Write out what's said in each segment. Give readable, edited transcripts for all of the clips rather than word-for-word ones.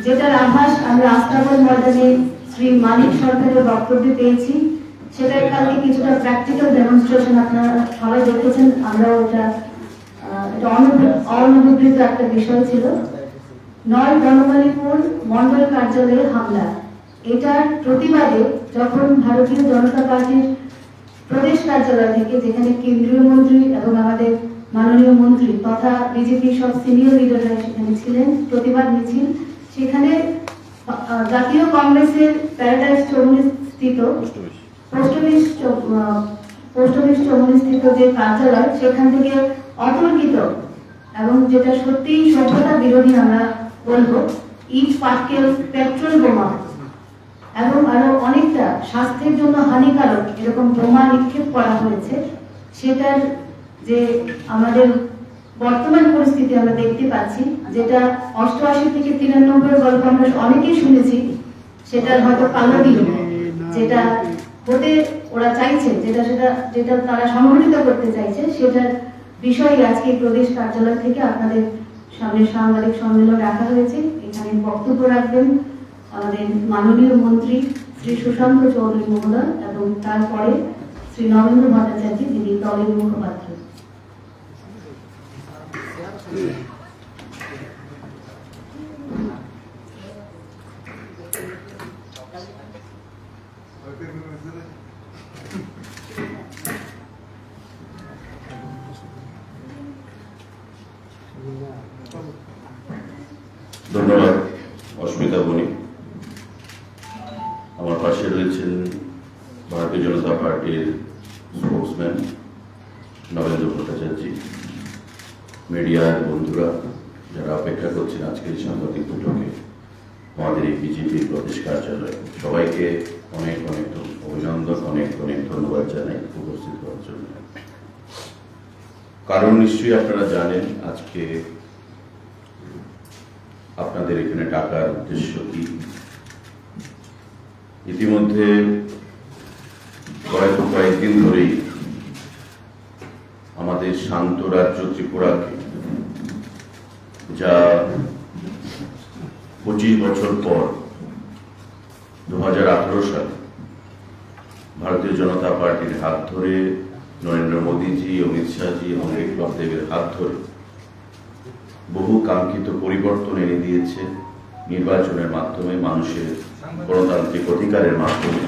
যেটার আভাস আমরা আস্তাবল ময়দানে শ্রী মানিক সরকারের বক্তব্যে পেয়েছি। সেটার কালকে কিছুটা প্র্যাকটিক্যাল ডেমনস্ট্রেশন আপনারা সবাই দেখেছেন। আমরাও এটা অনভিপ্রেত একটা বিষয় ছিল। ৯ বনমালীপুর মন্ডল কার্যালয়ে হামলা, এটার প্রতিবাদে যখন ভারতীয় জনতা পার্টির প্রদেশ কার্যালয় থেকে, যেখানে কেন্দ্রীয় মন্ত্রী এবং আমাদের মাননীয় মন্ত্রী তথা বিজেপি সব সিনিয়র লিডাররা সেখানে ছিলেন, প্রতিবাদ মিছিল, সেখানে জাতীয় কংগ্রেসের প্যারাডাইস চৌমুহনী স্থিত পোস্ট অফিস চৌমুহনী স্থিত যে কার্যালয়, সেখান থেকে অতর্কিত এবং যেটা সত্যি সভ্যতা বিরোধী আমরা বলবো, ইট পাটকেল, পেট্রোল বোমা এবং আরো অনেকটা স্বাস্থ্যের জন্য হানিকারক এরকম বোমা নিক্ষেপ করা হয়েছে। সেটার যে আমাদের বর্তমান পরিস্থিতি আমরা দেখতে পাচ্ছি, যেটা 88 থেকে 93 গল্প আমরা অনেকেই শুনেছি, সেটার হয়তো কালো দিন যেটা হতে ওরা চাইছে, যেটা তারা সংগঠিত করতে চাইছে, সেটার বিষয়ে আজকে প্রদেশ কার্যালয় থেকে আপনাদের সামনে সাংবাদিক সম্মেলন রাখা হয়েছে। এখানে বক্তব্য রাখবেন আমাদের মাননীয় মন্ত্রী শ্রী সুশান্ত চৌধুরী মহোদয় এবং তারপরে শ্রী নরেন্দ্র ভট্টাচার্য, যিনি দলের মুখপাত্র। ধন্যবাদ অস্মিতা বণিক। আমার পাশে রয়েছেন ভারতীয় জনতা পার্টির স্পোক্সম্যান নরেন্দ্র ভট্টাচার্য, মিডিয়ার বন্ধুরা যারা অপেক্ষা করছেন আজকের সাংবাদিক বৈঠকে আমাদের এই বিজেপির প্রদেশ কার্যালয়ে, সবাইকে অনেক অনেক অভিনন্দন, অনেক অনেক ধন্যবাদ জানাই উপস্থিত হওয়ার জন্য। কারণ নিশ্চয়ই আপনারা জানেন আজকে আপনাদের এখানে ডাকার উদ্দেশ্য কি। ইতিমধ্যে কয়েকদিন ধরেই আমাদের শান্ত রাজ্য ত্রিপুরাকে, যা 25 বছর পর 2018 সালে ভারতীয় জনতা পার্টির হাত ধরে, নরেন্দ্র মোদীজি, অমিত শাহজি এবং বিপ্লব দেবের হাত ধরে বহু কাঙ্ক্ষিত পরিবর্তন এনে দিয়েছে নির্বাচনের মাধ্যমে, মানুষের গণতান্ত্রিক অধিকারের মাধ্যমে।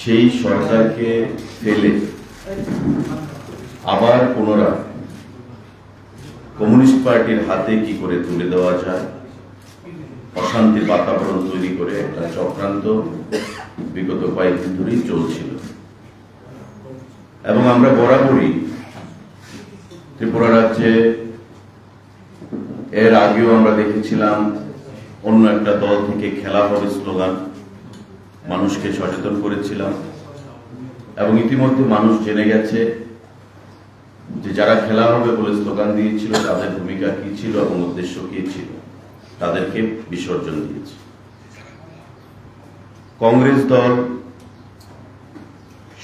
সেই সরকারকে ফেলে আবার পুনরায় কমিউনিস্ট পার্টির হাতে কি করে তুলে দেওয়া যায়, অশান্তির বাতাবরণ তৈরি করে একটা চক্রান্ত বিগত কয়েকদিন ধরেই চলছিল। এবং আমরা বরাবরই ত্রিপুরা রাজ্যে এর আগেও আমরা দেখেছিলাম অন্য একটা দল থেকে খেলা হবে স্লোগান, মানুষকে সচেতন করেছিলাম। এবং ইতিমধ্যে মানুষ জেনে গেছে যে যারা খেলা হবে বলে স্লোগান দিয়েছিল তাদের ভূমিকা কি ছিল এবং উদ্দেশ্য কি ছিল, তাদেরকে বিসর্জন দিয়েছে। কংগ্রেস দল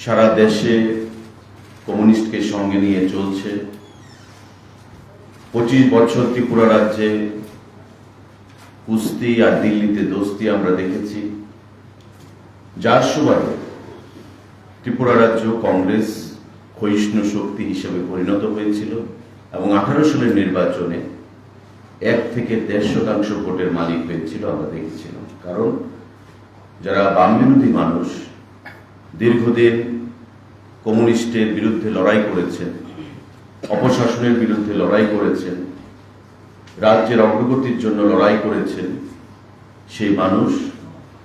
সারা দেশে কমিউনিস্টকে সঙ্গে নিয়ে চলছে। 25 বছর ত্রিপুরা রাজ্যে কুস্তি আর দিল্লিতে দোস্তি আমরা দেখেছি, যার সুবাদে ত্রিপুরা রাজ্য কংগ্রেস ক্ষয়িষ্ণু শক্তি হিসেবে পরিণত হয়েছিল এবং 18 সালের নির্বাচনে 1 থেকে 1.5% ভোটের মালিক হয়েছিল আমরা দেখেছিলাম। কারণ যারা বাম বিরোধী মানুষ দীর্ঘদিন কমিউনিস্টের বিরুদ্ধে লড়াই করেছেন, অপশাসনের বিরুদ্ধে লড়াই করেছেন, রাজ্যের অগ্রগতির জন্য লড়াই করেছেন, সেই মানুষ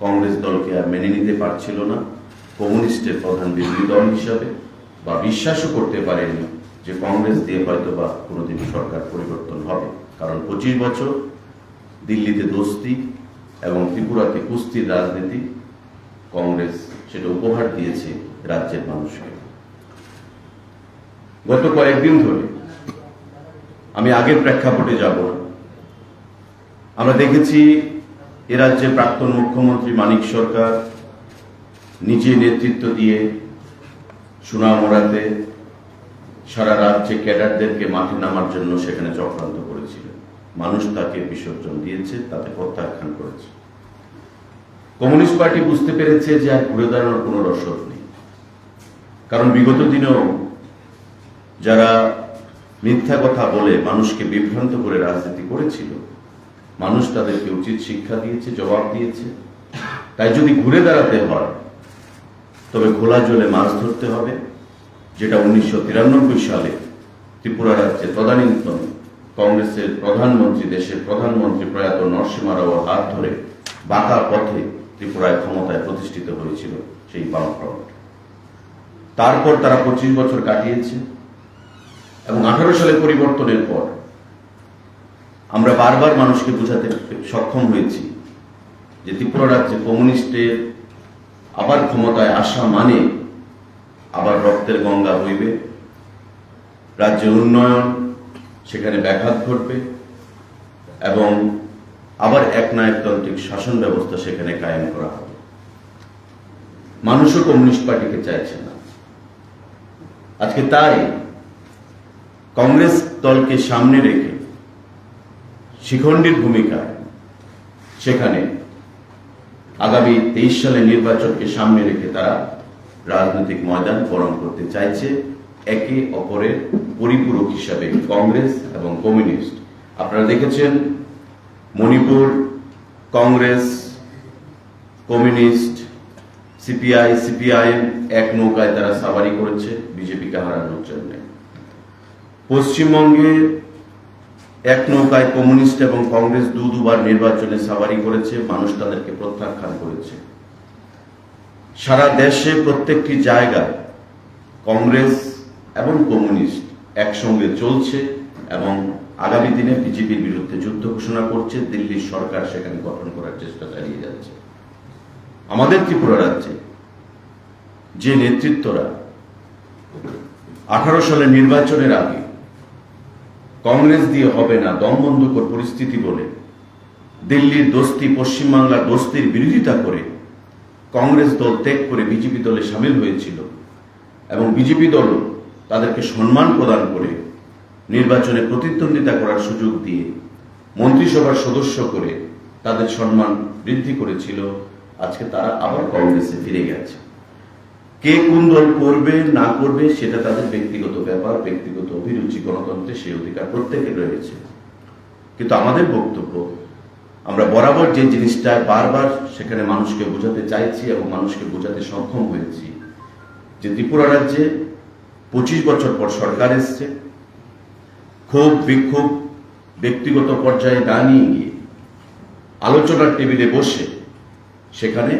কংগ্রেস দলকে আর মেনে নিতে পারছিল না কমিউনিস্টের প্রধান বিরোধী দল হিসাবে, বা বিশ্বাসও করতে পারেনি যে কংগ্রেস দিয়ে হয়তো বা কোনোদিন সরকার পরিবর্তন হবে। কারণ 25 বছর দিল্লিতে দোস্তি এবং ত্রিপুরাতে কুস্তির রাজনীতি কংগ্রেস সেটা উপহার দিয়েছে রাজ্যের মানুষকে। গত কয়েকদিন ধরে, আমি আগের প্রেক্ষাপটে যাব না, আমরা দেখেছি এ রাজ্যের প্রাক্তন মুখ্যমন্ত্রী মানিক সরকার নিজে নেতৃত্ব দিয়ে সোনামুড়াতে সারা রাজ্যে ক্যাডারদেরকে মাঠে নামার জন্য সেখানে চক্রান্ত করেছিলেন। মানুষ তাকে বিসর্জন দিয়েছে, তাতে প্রত্যাখ্যান করেছে। কমিউনিস্ট পার্টি বুঝতে পেরেছে যে আর ঘুরে দাঁড়ানোর কোনো রসদ নেই, কারণ বিগত দিনেও যারা মিথ্যা কথা বলে মানুষকে বিভ্রান্ত করে রাজনীতি করেছিল, মানুষ তাদেরকে উচিত শিক্ষা দিয়েছে, জবাব দিয়েছে। তাই যদি ঘুরে দাঁড়াতে হয় তবে খোলা জলে মাছ ধরতে হবে, যেটা 1993 সালে ত্রিপুরা রাজ্যে তদানীন্তন কংগ্রেসের প্রধানমন্ত্রী, দেশের প্রধানমন্ত্রী প্রয়াত নরসিংহ রাওর হাত ধরে বাঁকা পথে ত্রিপুরায় ক্ষমতায় প্রতিষ্ঠিত হয়েছিল সেই বামফ্রন্ট। তারপর তারা 25 বছর কাটিয়েছে এবং 18 সালে পরিবর্তনের পর আমরা বারবার মানুষকে বোঝাতে সক্ষম হয়েছি যে ত্রিপুরা রাজ্যে কমিউনিস্টের আবার ক্ষমতায় আসা মানে আবার রক্তের গঙ্গা হইবে, রাজ্যের উন্নয়ন সেখানে ব্যাঘাত ঘটবে এবং আবার একনায়কতান্ত্রিক শাসন ব্যবস্থা সেখানে কায়েম করা হবে। মানুষও কমিউনিস্ট পার্টিকে চাইছে না। আজকে তাই কংগ্রেস দলকে সামনে রেখে শিখণ্ডীর ভূমিকায় সেখানে আগামী 23 সালের নির্বাচনকে সামনে রেখে তারা রাজনৈতিক ময়দান গরম করতে চাইছে, একে অপরের পরিপূরক হিসাবে কংগ্রেস এবং কমিউনিস্ট। আপনারা দেখেছেন Manipur Congress, communist, CPI, CPIM এক নৌকায় তারা সাবারি করেছে বিজেপিকে হারানোর জন্য। পশ্চিমবঙ্গে এক নৌকায় কমিউনিস্ট এবং কংগ্রেস দুবার নির্বাচনে সাবারি করেছে, মানুষ তাদেরকে প্রত্যাখ্যান করেছে। সারা দেশে প্রত্যেকটি জায়গায় কংগ্রেস এবং কমিউনিস্ট একসঙ্গে চলছে এবং আগামী দিনে বিজেপির বিরুদ্ধে যুদ্ধ ঘোষণা করছে। দিল্লির সরকার সেখানে গঠন করার চেষ্টা চালিয়ে যাচ্ছে। আমাদের ত্রিপুরা রাজ্যে যে নেতৃত্বরা 18 সালের নির্বাচনের আগে কংগ্রেস দিয়ে হবে না, দমবন্ধকর পরিস্থিতি বলে দিল্লির দোস্তি, পশ্চিমবাংলার দোস্তির বিরোধিতা করে কংগ্রেস দল ত্যাগ করে বিজেপি দলে সামিল হয়েছিল এবং বিজেপি দলও তাদেরকে সম্মান প্রদান করে নির্বাচনে প্রতিদ্বন্দ্বিতা করার সুযোগ দিয়ে মন্ত্রিসভার সদস্য করে তাদের সম্মান বৃদ্ধি করেছিল। আজকে তারা আবার কংগ্রেসে ফিরে গেছে। কে কোন দল করবে না করবে সেটা তাদের ব্যক্তিগত ব্যাপার, ব্যক্তিগত অভিরুচি। গণতন্ত্রে সেই অধিকার প্রত্যেকের রয়েছে। কিন্তু আমাদের বক্তব্য, আমরা বরাবর যে জিনিসটা বারবার সেখানে মানুষকে বোঝাতে চাইছি এবং মানুষকে বোঝাতে সক্ষম হয়েছি যে ত্রিপুরা রাজ্যে 25 বছর পর সরকার এসছে। ক্ষোভ বিক্ষোভ ব্যক্তিগত পর্যায়ে না নিয়ে গিয়ে আলোচনার টেবিলে বসে সেখানে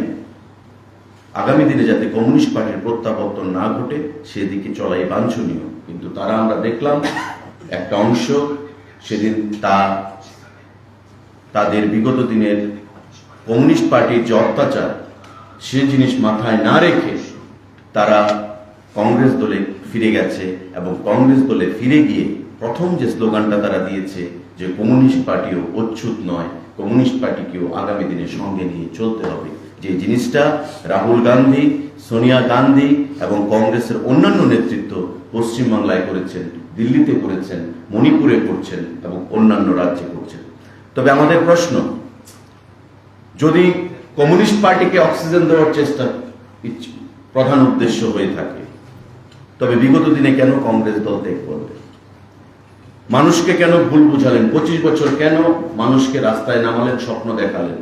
আগামী দিনে যাতে কমিউনিস্ট পার্টির প্রত্যাবর্তন না ঘটে সেদিকে চলাই বাঞ্ছনীয়। কিন্তু তারা, আমরা দেখলাম একটা অংশ সেদিন তাদের বিগত দিনের কমিউনিস্ট পার্টির যে অত্যাচার সে জিনিস মাথায় না রেখে তারা কংগ্রেস দলে ফিরে গেছে এবং কংগ্রেস দলে ফিরে গিয়ে প্রথম যে স্লোগানটা তারা দিয়েছে যে কমিউনিস্ট পার্টিও অচ্যুত নয়, কমিউনিস্ট পার্টিকেও আগামী দিনে সঙ্গে নিয়ে চলতে হবে। যে জিনিসটা রাহুল গান্ধী, সোনিয়া গান্ধী এবং কংগ্রেসের অন্যান্য নেতৃত্ব পশ্চিমবাংলায় করেছেন, দিল্লিতে করেছেন, মণিপুরে করছেন এবং অন্যান্য রাজ্যে করছেন। তবে আমাদের প্রশ্ন, যদি কমিউনিস্ট পার্টিকে অক্সিজেন দেওয়ার চেষ্টা প্রধান উদ্দেশ্য হয়ে থাকে তবে বিগত দিনে কেন কংগ্রেস দল ত্যাগ করবে? মানুষকে কেন ভুল বুঝালেন? 25 বছর কেন মানুষকে রাস্তায় নামালেন, স্বপ্ন দেখালেন?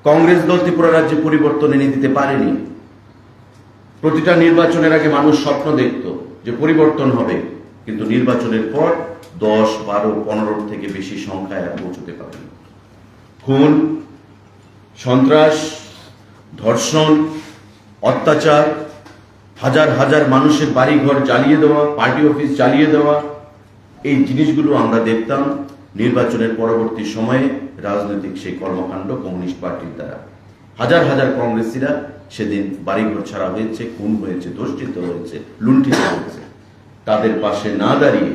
কংগ্রেস দল ত্রিপুরা রাজ্যে পরিবর্তন এনে দিতে পারেনি। প্রতিটা নির্বাচনের আগে মানুষ স্বপ্ন দেখত যে পরিবর্তন হবে, কিন্তু নির্বাচনের পর 10, 12, 15 থেকে বেশি সংখ্যায় আর পৌঁছতে পারেনি। খুন, সন্ত্রাস, ধর্ষণ, অত্যাচার, হাজার হাজার মানুষের বাড়িঘর জ্বালিয়ে দেওয়া, পার্টি অফিস জ্বালিয়ে দেওয়া, এই জিনিসগুলো আমরা দেখতাম নির্বাচনের পরবর্তী সময়ে রাজনৈতিক সেই কর্মকাণ্ড কমিউনিস্ট পার্টির দ্বারা। হাজার হাজার কংগ্রেসীরা সেদিন বাড়িঘর ছাড়া হয়েছে, খুন হয়েছে, ধর্ষিত হয়েছে, লুণ্ঠিত হয়েছে। তাদের পাশে না দাঁড়িয়ে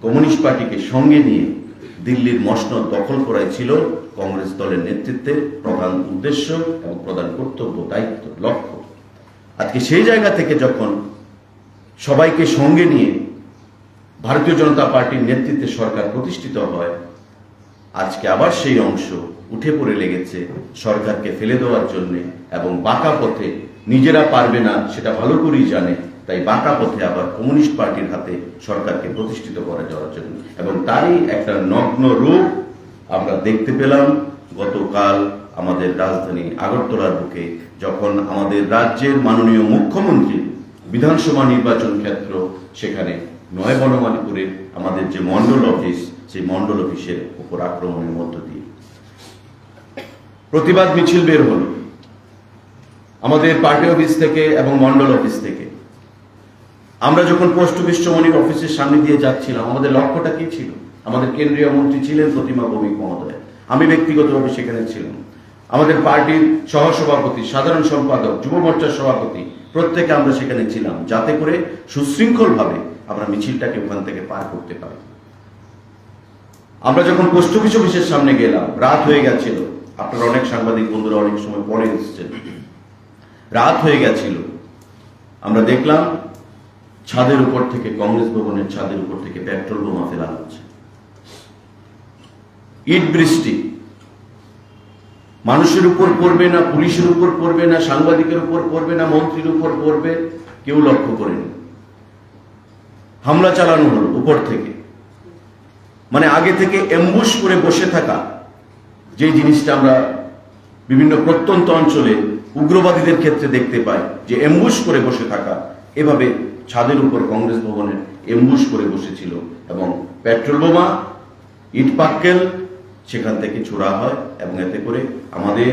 কমিউনিস্ট পার্টিকে সঙ্গে নিয়ে দিল্লির মসনদ দখল করাই ছিল কংগ্রেস দলের নেতৃত্বের প্রধান উদ্দেশ্য এবং প্রধান কর্তব্য, দায়িত্ব, লক্ষ্য। আজকে সেই জায়গা থেকে যখন সবাইকে সঙ্গে নিয়ে ভারতীয় জনতা পার্টির নেতৃত্বে সরকার প্রতিষ্ঠিত হয়, আজকে আবার সেই অংশ উঠে পড়ে লেগেছে সরকারকে ফেলে দেওয়ার জন্য এবং বাঁকা পথে, নিজেরা পারবে না সেটা ভালো করেই জানে, তাই বাঁকা পথে আবার কমিউনিস্ট পার্টির হাতে সরকারকে প্রতিষ্ঠিত করে যাওয়ার জন্য। এবং তারই একটা নগ্ন রূপ আমরা দেখতে পেলাম গতকাল আমাদের রাজধানী আগরতলার বুকে, যখন আমাদের রাজ্যের মাননীয় মুখ্যমন্ত্রী বিধানসভা নির্বাচন ক্ষেত্র, সেখানে নয় বনমালীপুরে আমাদের যে মন্ডল অফিস, সেই মন্ডল অফিসের উপর আক্রমণের মধ্য দিয়ে প্রতিবাদ মিছিল বের হল আমাদের পার্টি অফিস থেকে এবং মন্ডল অফিস থেকে। আমরা যখন পোস্ট অফিস চৌমনির অফিসের সামনে দিয়ে যাচ্ছিলাম, আমাদের লক্ষ্যটা কি ছিল? আমাদের কেন্দ্রীয় মন্ত্রী ছিলেন প্রতিমা ভৌমিক মহোদয়, আমি ব্যক্তিগতভাবে সেখানে ছিলাম, আমাদের পার্টির সহসভাপতি, সাধারণ সম্পাদক, যুব মোর্চার সভাপতি, প্রত্যেকে আমরা সেখানে ছিলাম, যাতে করে সুশৃঙ্খলভাবে আমরা মিছিলটাকে ওখান থেকে পার করতে পারি। আমরা যখন পোস্ট অফিসের সামনে গেলাম, রাত হয়ে গেছিল, আপনারা অনেক সাংবাদিক বন্ধুরা অনেক সময় পরে এসেছেন, রাত হয়ে গেছিল, আমরা দেখলাম ছাদের উপর থেকে, কংগ্রেস ভবনের ছাদের উপর থেকে পেট্রোল বোমা ফেলা হচ্ছে। ইট বৃষ্টি মানুষের উপর পড়বে না, পুলিশের উপর পড়বে না, সাংবাদিকের উপর পড়বে না, মন্ত্রীর উপর পড়বে, কেউ লক্ষ্য করেনি। হামলা চালানো হলো উপর থেকে, মানে আগে থেকে এমবুশ করে বসে থাকা, যে জিনিসটা আমরা বিভিন্ন প্রত্যন্ত অঞ্চলে উগ্রবাদীদের ক্ষেত্রে দেখতে পাই, যে এমবুশ করে বসে থাকা, এভাবে ছাদের উপর কংগ্রেস ভবনের এমবুশ করে বসেছিল এবং পেট্রোল বোমা, ইট পাক্কেল সেখান থেকে ছোড়া হয় এবং এতে করে আমাদের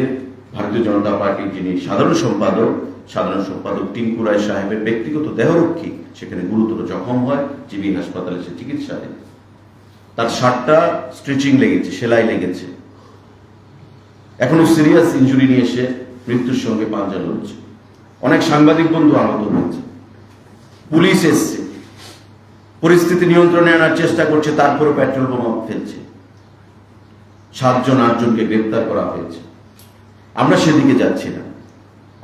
ভারতীয় জনতা পার্টির যিনি সাধারণ সম্পাদক টিঙ্কু রায় সাহেবের ব্যক্তিগত দেহরক্ষী সেখানে গুরুতর জখম হয়, জিবি হাসপাতালে সে চিকিৎসাধীন। তার 7টা স্ট্রিচিং লেগেছে, সেলাই লেগেছে, এখনো সিরিয়াস ইনজুরি নিয়ে এসে মৃত্যুর সঙ্গে পাঞ্জা লড়ছে। অনেক সাংবাদিক বন্ধু আহত হয়েছে, পুলিশ এসছে, পরিস্থিতি নিয়ন্ত্রণে আনার চেষ্টা করছে, তারপরে পেট্রোল বোমা ফেলছে, 7-8জনকে গ্রেপ্তার করা হয়েছে। আমরা সেদিকে যাচ্ছি না,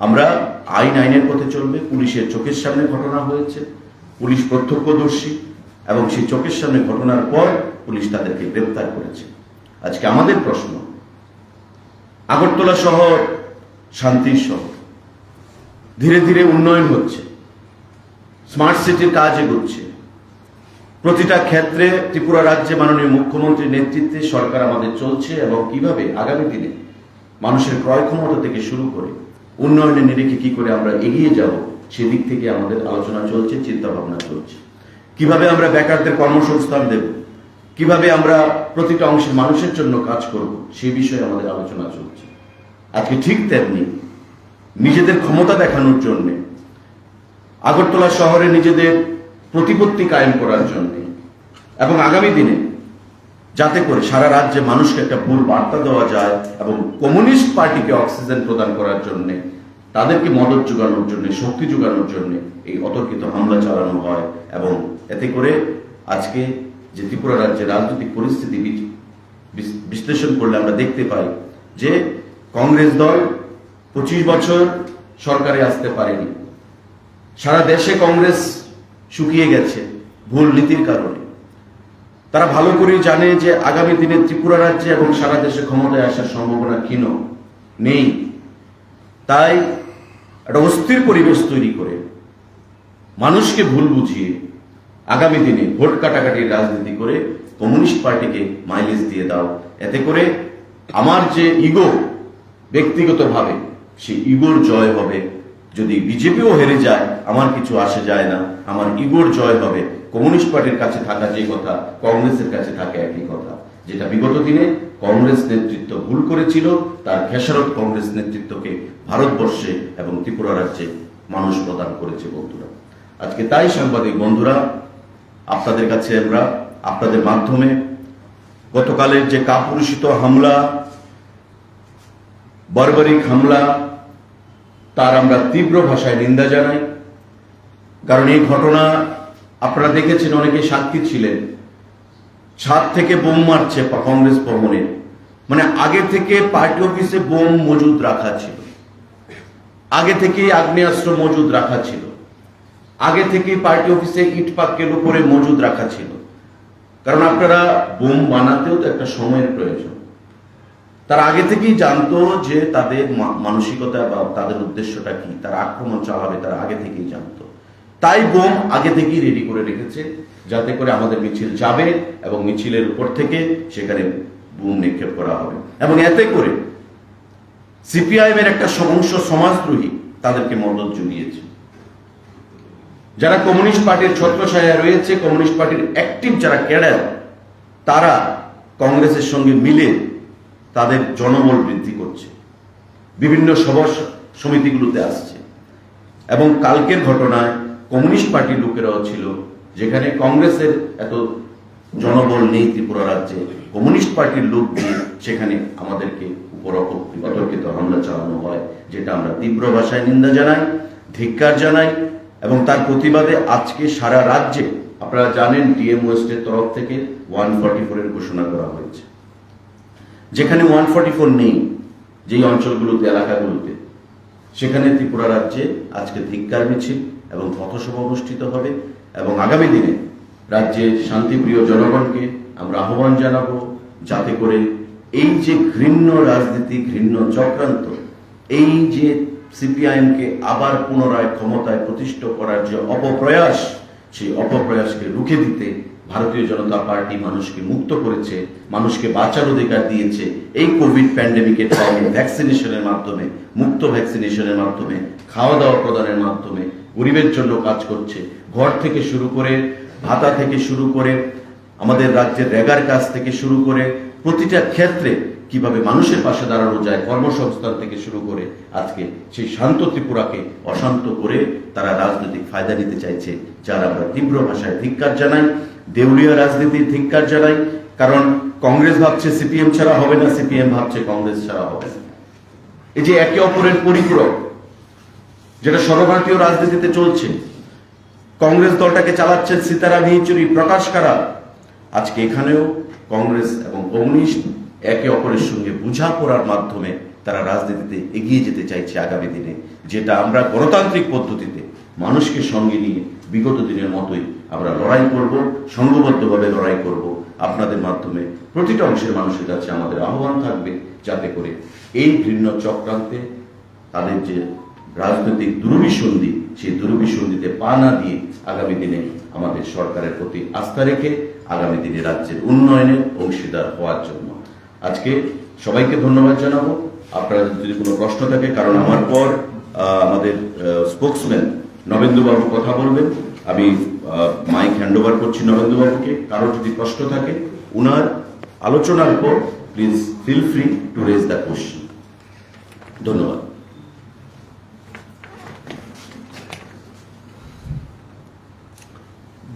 আমরা আইনের পথে চলবে। পুলিশের চোখের সামনে ঘটনা হয়েছে, পুলিশ প্রত্যক্ষদর্শী এবং সেই চোখের সামনে ঘটনার পর পুলিশ তাদেরকে গ্রেপ্তার করেছে। আজকে আমাদের প্রশ্ন, আগরতলা শহর শান্তির শহর, ধীরে ধীরে উন্নয়ন হচ্ছে, স্মার্ট সিটির কাজ এগোচ্ছে, প্রতিটা ক্ষেত্রে ত্রিপুরা রাজ্যে মাননীয় মুখ্যমন্ত্রীর নেতৃত্বে সরকার আমাদের চলছে এবং কিভাবে আগামী দিনে মানুষের ক্রয় ক্ষমতা থেকে শুরু করে উন্নয়নের নিরিখে কি করে আমরা এগিয়ে যাব, সেদিক থেকে আমাদের আলোচনা চলছে, চিন্তা ভাবনা চলছে। কিভাবে আমরা বেকারদের কর্মসংস্থান দেব, কিভাবে আমরা প্রতিটা অংশের মানুষের জন্য কাজ করব, সেই বিষয়ে আমাদের আলোচনা চলছে। আজকে ঠিক তেমনি নিজেদের ক্ষমতা দেখানোর জন্য, আগরতলা শহরে নিজেদের প্রতিপত্তি কায়েম করার জন্য এবং আগামী দিনে যাতে করে সারা রাজ্যে মানুষকে একটা ভুল বার্তা দেওয়া যায় এবং কমিউনিস্ট পার্টিকে অক্সিজেন প্রদান করার জন্য, তাদেরকে মদত যোগানোর জন্য, শক্তি যোগানোর জন্য এই অতর্কিত হামলা চালানো হয়। এবং এতে করে আজকে যে ত্রিপুরা রাজ্যের রাজনৈতিক পরিস্থিতি বিশ্লেষণ করলে আমরা দেখতে পাই যে কংগ্রেস দল 25 বছর সরকারে আসতে পারেনি, সারা দেশে কংগ্রেস শুকিয়ে গেছে ভুল নীতির কারণে। তারা ভালো করেই জানে যে আগামী দিনে ত্রিপুরা রাজ্যে এবং সারা দেশে ক্ষমতায় আসার সম্ভাবনা ক্ষীণ নেই, তাই একটা অস্থির পরিবেশ তৈরি করে মানুষকে ভুল বুঝিয়ে আগামী দিনে ভোট কাটাকাটির রাজনীতি করে কমিউনিস্ট পার্টিকে মাইলেজ দিয়ে দাও, এতে করে আমার যে ইগো ব্যক্তিগতভাবে, সেই ইগোর জয় হবে। যদি বিজেপিও হেরে যায় আমার কিছু আসে যায় না, আমার ইগোর জয় হবে। কমিউনিস্ট পার্টির কাছে থাকা যে কথা কংগ্রেসের কাছে থাকে একই কথা, যেটা বিগত দিনে কংগ্রেস নেতৃত্ব ভুল করেছিল, তার খেসারত কংগ্রেস নেতৃত্বকে ভারতবর্ষে এবং ত্রিপুরা রাজ্যে মানুষ প্রদান করেছে। বন্ধুরা, আজকে তাই সাংবাদিক বন্ধুরা, আপনাদের কাছে আমরা আপনাদের মাধ্যমে গতকালের যে কাপুরুষিত হামলা, বর্বরিক হামলা, তার আমরা তীব্র ভাষায় নিন্দা জানাই। কারণ এই ঘটনা আপনারা দেখেছেন, অনেকে সাক্ষী ছিলেন, ছাদ থেকে বোম মারছে কংগ্রেস ভবনে, মানে আগে থেকে পার্টি অফিসে বোম মজুদ রাখা ছিল, আগে থেকে আগ্নেয়াস্ত্র মজুদ রাখা ছিল, আগে থেকেই পার্টি অফিসে ইট পাটকেল উপরে মজুদ রাখা ছিল, কারণ আপনারা বোম বানাতেও তো একটা সময়ের প্রয়োজন। তারা আগে থেকেই জানতো যে তাদের মানসিকতা বা তাদের উদ্দেশ্যটা কি, তারা আক্রমণ চালাবে, তারা আগে থেকেই জানতো। তাই বোম আগে থেকেই রেডি করে রেখেছে, যাতে করে আমাদের মিছিল যাবে এবং মিছিলের উপর থেকে সেখানে বোম নিক্ষেপ করা হবে, এবং এতে করে সিপিআইএম এর একটা অংশ সমাজদ্রোহী তাদেরকে মদত জুগিয়েছে। যারা কমিউনিস্ট পার্টির ছত্রছায়া রয়েছে, কমিউনিস্ট পার্টির অ্যাক্টিভ যারা ক্যাডার, তারা কংগ্রেসের সঙ্গে মিলে তাদের জনবল বৃদ্ধি করছে, বিভিন্ন সভা সমিতিগুলোতে আসছে। এবং কালকের ঘটনায় কমিউনিস্ট পার্টির লোকেরাও ছিল, যেখানে কংগ্রেসের এত জনবল নেই ত্রিপুরা রাজ্যে, কমিউনিস্ট পার্টির লোক দিয়ে সেখানে আমাদেরকে উপর অতর্কিত হামলা চালানো হয়, যেটা আমরা তীব্র ভাষায় নিন্দা জানাই, ধিক্কার জানাই। এবং তার প্রতিবাদে আজকে সারা রাজ্যে আপনারা জানেন ডিএম ওয়েস্টের তরফ থেকে 144 এর ঘোষণা করা হয়েছে। যেখানে 144 নেই, যেই অঞ্চলগুলোতে, এলাকাগুলোতে, সেখানে ত্রিপুরা রাজ্যে আজকে ধিক্কার মিছিল এবং পথসভা অনুষ্ঠিত হবে। এবং আগামী দিনে রাজ্যের শান্তিপ্রিয় জনগণকে আমরা আহ্বান জানাবো, যাতে করে এই যে ঘৃণ্য রাজনীতি, ঘৃণ্য চক্রান্ত, এই যে সিপিআইএমকে আবার পুনরায় ক্ষমতায় প্রতিষ্ঠিত করার যে অপপ্রয়াস, সেই অপপ্রয়াসকে রুখে দিতে ভারতীয় জনতা পার্টি মানুষকে মুক্ত করেছে, মানুষকে বাঁচার অধিকার দিয়েছে। এই কোভিড প্যান্ডেমিকের টাইমে ভ্যাকসিনেশনের মাধ্যমে, মুক্ত ভ্যাকসিনেশনের মাধ্যমে, খাওয়া দাওয়া প্রদানের মাধ্যমে গরিবের জন্য কাজ করছে। ঘর থেকে শুরু করে, ভাতা থেকে শুরু করে, আমাদের রাজ্যের রেগার কাজ থেকে শুরু করে, প্রতিটা ক্ষেত্রে কিভাবে মানুষের পাশে দাঁড়ানো যায়, কর্মসংস্থান থেকে শুরু করে আজকে সেই শান্ত ত্রিপুরাকে অশান্ত করে তারা রাজনৈতিক ফায়দা নিতে চাইছে, যার আমরা তীব্র ভাষায় ধিক্কার জানাই, দেউলিয়া রাজনীতির ধিক্কার জানাই। কারণ কংগ্রেস ভাবছে সিপিএম ছাড়া হবে না, সিপিএম ভাবছে কংগ্রেস ছাড়া হবে না। এই যে একে অপরের পরিপূরক, যেটা সর্বভারতীয় রাজনীতিতে চলছে, কংগ্রেস দলটাকে চালাচ্ছেন সীতারাম ইয়েচুরি, প্রকাশ কারাট। আজকে এখানেও কংগ্রেস এবং কমিউনিস্ট একে অপরের সঙ্গে বোঝাপড়ার মাধ্যমে তারা রাজনীতিতে এগিয়ে যেতে চাইছে আগামী দিনে, যেটা আমরা গণতান্ত্রিক পদ্ধতিতে মানুষকে সঙ্গে নিয়ে বিগত দিনের মতোই আমরা লড়াই করব, সংঘবদ্ধভাবে লড়াই করব। আপনাদের মাধ্যমে প্রতিটা অংশের মানুষের কাছে আমাদের আহ্বান থাকবে, যাতে করে এই ঘৃণ্য চক্রান্তে তাদের যে রাজনৈতিক দুরভিসন্ধি, সেই দুরভিসন্ধিতে পা না দিয়ে আগামী দিনে আমাদের সরকারের প্রতি আস্থা রেখে আগামী দিনে রাজ্যের উন্নয়নে অংশীদার হওয়ার জন্য আজকে সবাইকে ধন্যবাদ জানাবো। আপনারা যদি কোনো প্রশ্ন থাকে, কারণ আমার পর আমাদের স্পোকসম্যান নবেন্দুবাবু কথা বলবেন, আমি মাইক হ্যান্ডওভার করছি নবেন্দুবাবুকে। কারো যদি প্রশ্ন থাকে উনার আলোচনার পর please feel free to raise the question. ধন্যবাদ।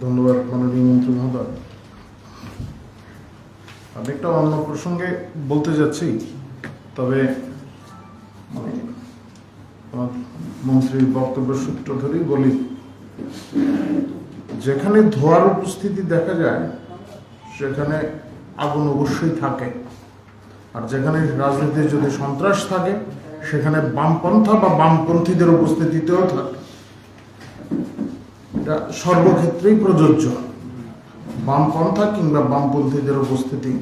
ধন্যবাদ মাননীয় মন্ত্রী মহোদয়। আমি একটা অন্য প্রসঙ্গে বলতে যাচ্ছি, তবে আমার মন্ত্রীর বক্তব্যের সূত্র ধরেই বলি, যেখানে ধোঁয়ার উপস্থিতি দেখা যায় সেখানে আগুন অবশ্যই থাকে, আর যেখানে রাজনীতিতে যদি সন্ত্রাস থাকে সেখানে বামপন্থা বা বামপন্থীদের উপস্থিতিতেও থাকে। এটা সর্বক্ষেত্রেই প্রযোজ্য, বামপন্থা কিংবা বামপন্থীদের উপস্থিতি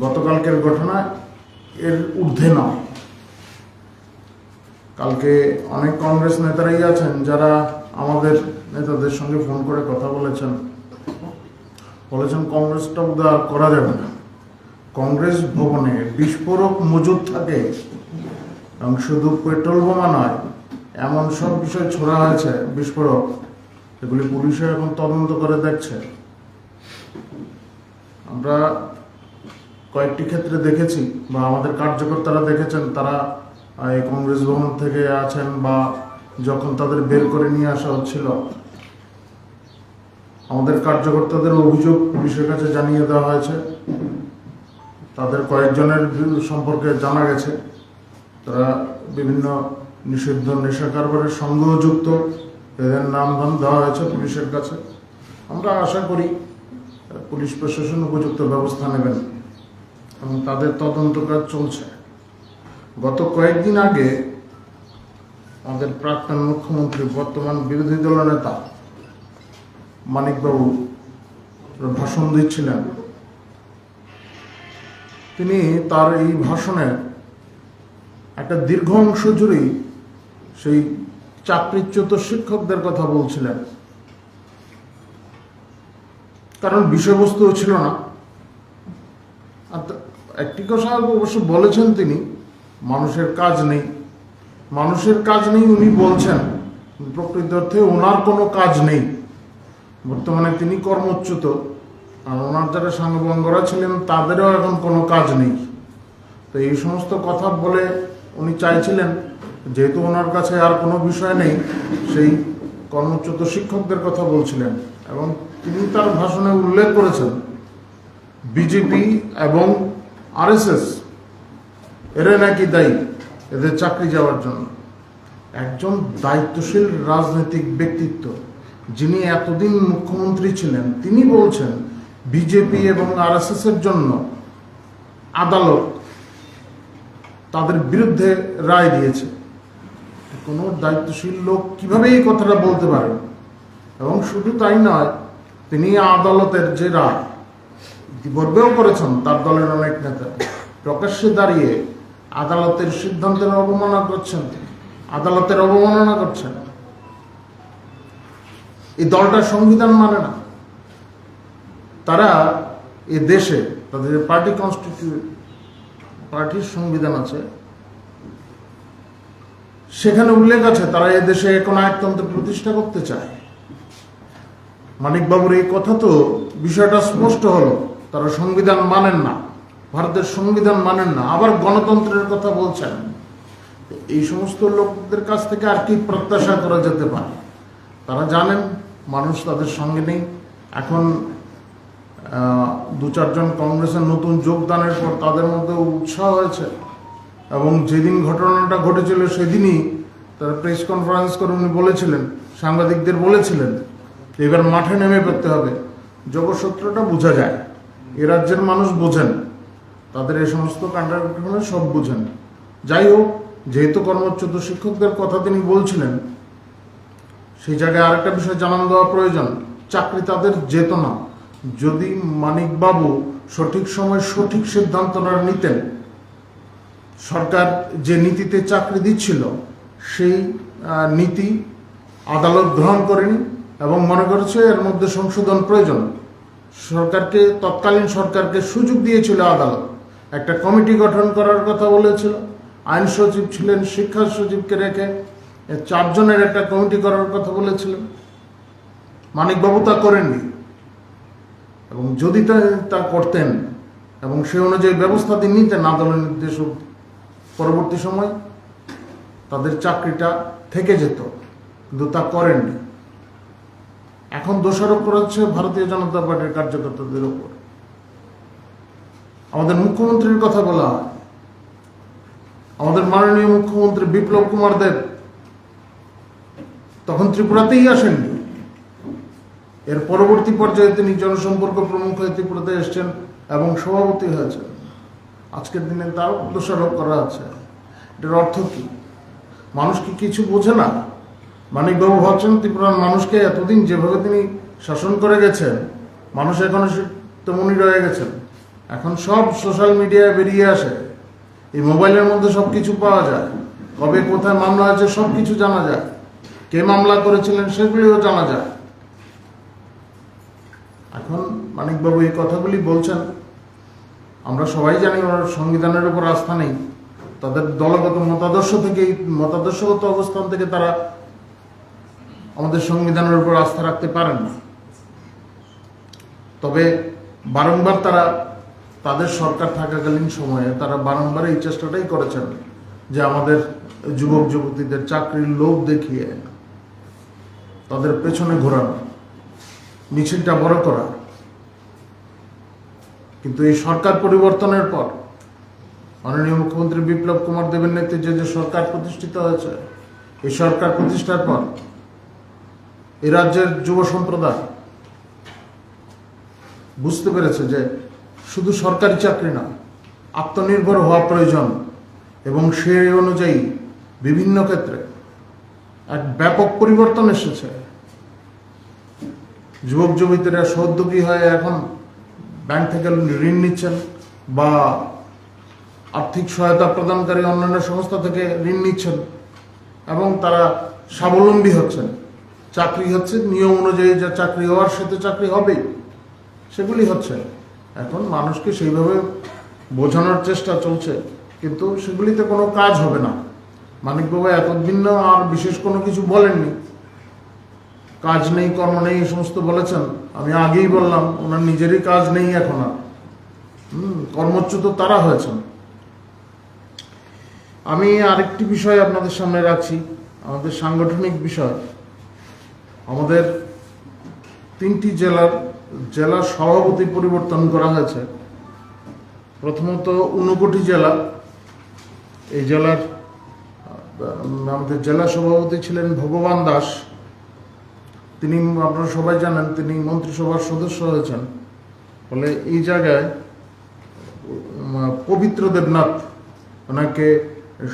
গতকালকের ঘটনা এর ঊর্ধ্বে নয়। কালকে অনেক কংগ্রেস নেতারাই আছেন যারা আমাদের নেতাদের সঙ্গে ফোন করে কথা বলেছেন কংগ্রেসটা উদার করা যাবে না। কংগ্রেস ভবনে বিস্ফোরক মজুদ থাকে এবং শুধু পেট্রোল বোমা নয়, এমন সব বিষয় ছোড়া হয়েছে বিস্ফোরক, এগুলি পুলিশে এখন তদন্ত করে দেখছে। আমরা কয়েকটি ক্ষেত্রে দেখেছি বা আমাদের কার্যকর্তারা দেখেছেন, তারা এই কংগ্রেস ভবন থেকে আছেন বা যখন তাদের বের করে নিয়ে আসা হচ্ছিল, আমাদের কার্যকর্তাদের অভিযোগ পুলিশের কাছে জানিয়ে দেওয়া হয়েছে। তাদের কয়েকজনের সম্পর্কে জানা গেছে তারা বিভিন্ন নিষিদ্ধ নেশা কারবারের সঙ্গেও যুক্ত, এদের নাম দেওয়া হয়েছে পুলিশের কাছে। আমরা আশা করি পুলিশ প্রশাসন উপযুক্ত ব্যবস্থা নেবেন এবং তাদের তদন্ত কাজ চলছে। গত কয়েকদিন আগে আমাদের প্রাক্তন মুখ্যমন্ত্রী বর্তমান বিরোধী দলনেতা মানিকবাবু ভাষণ দিচ্ছিলেন, তিনি তার এই ভাষণের একটা দীর্ঘ অংশ জুড়েই সেই চাকরিচ্যুত শিক্ষকদের কথা বলছিলেন। কারণ বিষয়বস্তু ছিল না। আর একটি কথা অবশ্য বলেছেন তিনি, মানুষের কাজ নেই। মানুষের কাজ নেই উনি বলছেন, প্রকৃত অর্থে ওনার কোনো কাজ নেই। বর্তমানে তিনি কর্মচ্যুত, আর ওনার যারা সাংবাদিকরা ছিলেন তাদেরও এখন কোনো কাজ নেই। তো এই সমস্ত কথা বলে উনি চাইছিলেন, যেহেতু ওনার কাছে আর কোনো বিষয় নেই, সেই কর্মচ্যুত শিক্ষকদের কথা বলছিলেন। এবং তিনি তার ভাষণে উল্লেখ করেছেন বিজেপি এবং আরএসএস এরা নাকি দায়ী এদের চাকরি যাওয়ার জন্য। একজন দায়িত্বশীল রাজনৈতিক ব্যক্তিত্ব যিনি এতদিন মুখ্যমন্ত্রী ছিলেন, তিনি বলছেন বিজেপি এবং আরএসএস এর জন্য আদালত তাদের বিরুদ্ধে রায় দিয়েছে। কোনো দায়িত্বশীল লোক কিভাবে এই কথাটা বলতে পারেন? এবং শুধু তাই নয়, তিনি আদালতের যে রায় ইতিপূর্বেও করেছেন, তার দলের অনেক নেতা প্রকাশ্যে দাঁড়িয়ে আদালতের সিদ্ধান্তের অবমাননা করছেন, আদালতের অবমাননা করছেন। এই দলটা সংবিধান মানে না। তারা এ দেশে তাদের পার্টি পার্টির সংবিধান আছে, সেখানে উল্লেখ আছে তারা এ দেশে এখন একতন্ত্র প্রতিষ্ঠা করতে চায়। মানিকবাবুর এই কথা তো বিষয়টা স্পষ্ট হলো, তারা সংবিধান মানেন না, ভারতের সংবিধান মানেন না, আবার গণতন্ত্রের কথা বলছেন। এই সমস্ত লোকদের কাছ থেকে আর কি প্রত্যাশা করা যেতে পারে? তারা জানেন মানুষ তাদের সঙ্গে নেই। এখন 2-4 জন কংগ্রেসের নতুন যোগদানের পর তাদের মধ্যে উৎসাহ হয়েছে, এবং যেদিন ঘটনাটা ঘটেছিল সেদিনই তারা প্রেস কনফারেন্স করে উনি বলেছিলেন, সাংবাদিকদের বলেছিলেন এবার মাঠে নেমে পড়তে হবে। যোগসূত্রটা বোঝা যায়, এ রাজ্যের মানুষ বোঝেন, তাদের এই সমস্ত কাণ্ডকারখানা সব বোঝেন। যাই হোক, যেহেতু কর্মচ্যুত শিক্ষকদের কথা তিনি বলছিলেন, সেই জায়গায় আরেকটা বিষয় জানান দেওয়া প্রয়োজন। চাকরি তাদের যেত না যদি মানিকবাবু সঠিক সময় সঠিক সিদ্ধান্তটা নিতেন। সরকার যে নীতিতে চাকরি দিচ্ছিল সেই নীতি আদালত গ্রহণ করেনি এবং মনে করেছে এর মধ্যে সংশোধন প্রয়োজন। তৎকালীন সরকারকে সুযোগ দিয়েছিল আদালত, একটা কমিটি গঠন করার কথা বলেছিল। আইন সচিব ছিলেন, শিক্ষা সচিবকে রেখে 4 জনের একটা কমিটি করার কথা বলেছিলেন। মানিকবাবু তা করেননি, এবং যদি তা করতেন এবং সে অনুযায়ী ব্যবস্থা দিয়ে নিতেন আদালতের নির্দেশ, পরবর্তী সময় তাদের চাকরিটা থেকে যেত, কিন্তু তা করেননি। এখন দোষারোপ করা হচ্ছে ভারতীয় জনতা পার্টির কার্যকর্তাদের উপর। আমাদের মুখ্যমন্ত্রীর কথা বলা হয়, আমাদের মাননীয় মুখ্যমন্ত্রী বিপ্লব কুমার দেব তখন ত্রিপুরাতেই আসেননি। এর পরবর্তী পর্যায়ে তিনি জনসম্পর্ক প্রমুখ হয়ে ত্রিপুরাতে এসছেন এবং সভাপতি হয়েছেন। আজকের দিনে তাও দোষারোপ করা আছে। এটার অর্থ কি? মানুষ কি কিছু বোঝে না? মানিকবাবু ভাবছেন ত্রিপুরার মানুষকে এতদিন যেভাবে তিনি শাসন করে গেছেন, মানুষ এখনো তেমনই রয়ে গেছেন। এখন সব সোশ্যাল মিডিয়ায় বেরিয়ে আসে, এই মোবাইলের মধ্যে সব কিছু পাওয়া যায়, কবে কোথায় মামলা হয়েছে সব কিছু জানা যায়, কে মামলা করেছিলেন সেগুলিও জানা যায়। এখন মানিকবাবু এই কথাগুলি বলছেন, আমরা সবাই জানি ওনার সংবিধানের উপর আস্থা নেই। তাদের দলগত মতাদর্শগত অবস্থান থেকে তারা আমাদের সংবিধানের উপর আস্থা রাখতে পারেন না। তবে বারংবার তারা তাদের সরকার থাকাকালীন সময়ে তারা বারংবার এই চেষ্টাটাই করেছেন যে আমাদের যুবক যুবতীদের চাকরির লোভ দেখিয়ে তাদের পেছনে ঘোরানো, মিছিলটা বড় করা। কিন্তু এই সরকার পরিবর্তনের পর মাননীয় মুখ্যমন্ত্রী বিপ্লব কুমার দেবের নেতৃত্বে যে সরকার প্রতিষ্ঠিত হয়েছে, এই সরকার প্রতিষ্ঠার পর এই রাজ্যের যুব সম্প্রদায় বুঝতে পেরেছে যে শুধু সরকারি চাকরি না, আত্মনির্ভর হওয়া প্রয়োজন, এবং সেই অনুযায়ী বিভিন্ন ক্ষেত্রে এক ব্যাপক পরিবর্তন এসেছে। যুবক যুবতীরা সদ্যোগী হয়ে এখন ব্যাংক থেকে ঋণ নিচ্ছেন বা আর্থিক সহায়তা প্রদানকারী অন্যান্য সংস্থা থেকে ঋণ নিচ্ছেন এবং তারা স্বাবলম্বী হচ্ছেন। চাকরি হচ্ছে নিয়ম অনুযায়ী, যা চাকরি হওয়ার সাথে চাকরি হবেই, সেগুলি হচ্ছে। এখন মানুষকে সেইভাবে বোঝানোর চেষ্টা চলছে, কিন্তু সেগুলিতে কোনো কাজ হবে না। মানিক বাবা এতদিন আর বিশেষ কোনো কিছু বলেননি, কাজ নেই, কর্ম নেই, এই সমস্ত বলেছেন। আমি আগেই বললাম ওনার নিজেরই কাজ নেই এখন আর। কর্মচ্যুত তারা হয়েছেন। আমি আরেকটি বিষয় আপনাদের সামনে রাখছি, আমাদের সাংগঠনিক বিষয়। আমাদের 3টি জেলার সভাপতি পরিবর্তন করা হয়েছে। প্রথমত ঊনকোটি জেলা, এই জেলার আমাদের জেলা সভাপতি ছিলেন ভগবান দাস। তিনি, আপনারা সবাই জানেন, তিনি মন্ত্রিসভার সদস্য হয়েছেন। ফলে এই জায়গায় পবিত্র দেবনাথ ওনাকে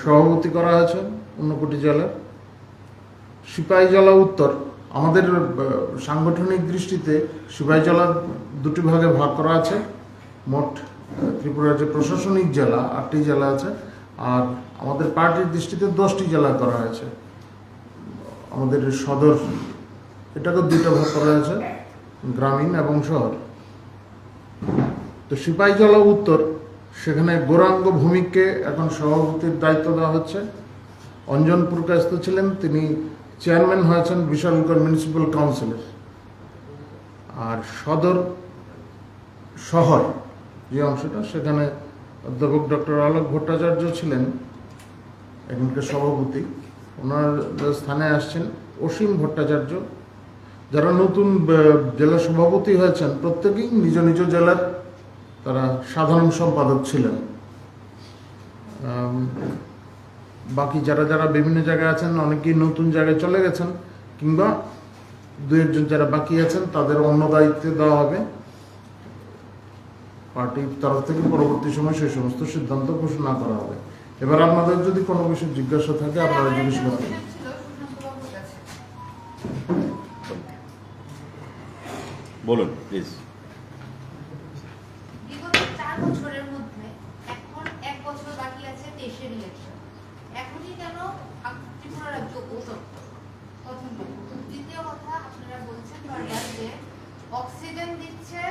সভাপতি করা হয়েছে ঊনকোটি জেলার। সিপাহীজলা উত্তর, আমাদের সাংগঠনিক দৃষ্টিতে সিপাহীজলা 2টি ভাগে ভাগ করা আছে। মোট ত্রিপুরার যে প্রশাসনিক জেলা 8টি জেলা আছে, আর আমাদের পার্টির দৃষ্টিতে 10টি জেলা করা হয়েছে। আমাদের সদর, এটাকে 2টা ভাগ করা হয়েছে, গ্রামীণ এবং শহর। তো সিপাহীজলা উত্তর, সেখানে গৌরাঙ্গ ভৌমিককে এখন সভাপতির দায়িত্ব দেওয়া হচ্ছে। অঞ্জন পুরকায়স্থ ছিলেন, তিনি চেয়ারম্যান হয়েছেন বিশালগড় মিউনিসিপ্যাল কাউন্সিলের। আর সদর শহর যে অংশটা, সেখানে অধ্যাপক ডক্টর আলোক ভট্টাচার্য ছিলেন এখানকার সভাপতি। ওনার স্থানে আসছেন অসীম ভট্টাচার্য। যারা নতুন জেলা সভাপতি হয়েছেন প্রত্যেকেই নিজ নিজ জেলার তারা সাধারণ সম্পাদক ছিলেন। বাকি যারা বিভিন্ন জায়গায় আছেন, অনেকেই নতুন জায়গায় চলে গেছেন, কিংবা 2-1 জন যারা বাকি আছেন তাদের অন্য দায়িত্বে দেওয়া হবে। পার্টির তরফ থেকে পরবর্তী সময় সেই সমস্ত সিদ্ধান্ত ঘোষণা করা হবে। এবার আপনাদের যদি কোনো কিছু জিজ্ঞাসা থাকে আপনারা জিজ্ঞেস করতে। বলুন প্লিজ। বিগত 4 বছরের মধ্যে এখন 1 বছর বাকি আছে 23-এর ইলেকশন। এখনই কেন ত্রিপুরা রাজ্য অসত্য? প্রথম কথা। দ্বিতীয় কথা, আপনারা বলছেন বারবার যে অক্সিজেন দিচ্ছে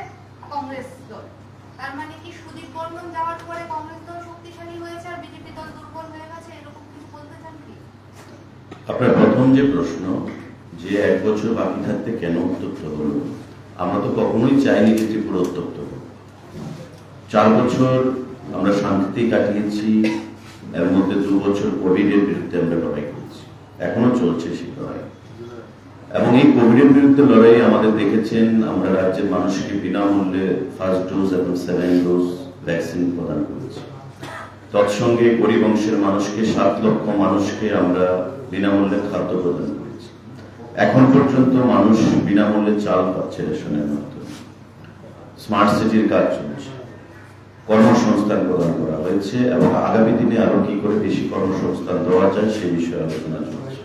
কংগ্রেস দল। তার মানে কি সুদীপ বর্মন যাওয়ার পরে কংগ্রেস দল শক্তিশালী হয়েছে আর বিজেপি দল দুর্বল হয়ে গেছে, এরকম কিছু বলতে চান কি? আপনার প্রথম যে প্রশ্ন, যে 1 বছর বাকি থাকতে কেন উত্তপ্ত হলো, আমরা তো কখনোই চাইনি যে ত্রিপুরা উত্তপ্ত হোক। 4 বছর আমরা শান্তিতেই কাটিয়েছি, এর মধ্যে 2 বছর কোভিডের বিরুদ্ধে আমরা লড়াই করেছি, এখনো চলছে সেই লড়াই। এবং এই কোভিডের বিরুদ্ধে লড়াই আমাদের দেখেছেন, আমরা রাজ্যের মানুষকে বিনামূল্যে ফার্স্ট ডোজ এবং 7 ডোজ ভ্যাকসিন প্রদান করেছি। তৎসঙ্গে গরিব অংশের মানুষকে 7 লক্ষ মানুষকে আমরা বিনামূল্যে খাদ্য প্রদান করেছি। এখন পর্যন্ত মানুষ বিনামূল্যে চাল পাচ্ছে রেশনের মাধ্যমে। স্মার্ট সিটির কাজ চলছে, কর্মসংস্থান প্রদান করা হয়েছে এবং আগামী দিনে আরো কি করে বেশি কর্মসংস্থান দেওয়া যায় সে বিষয়ে আলোচনা চলছে।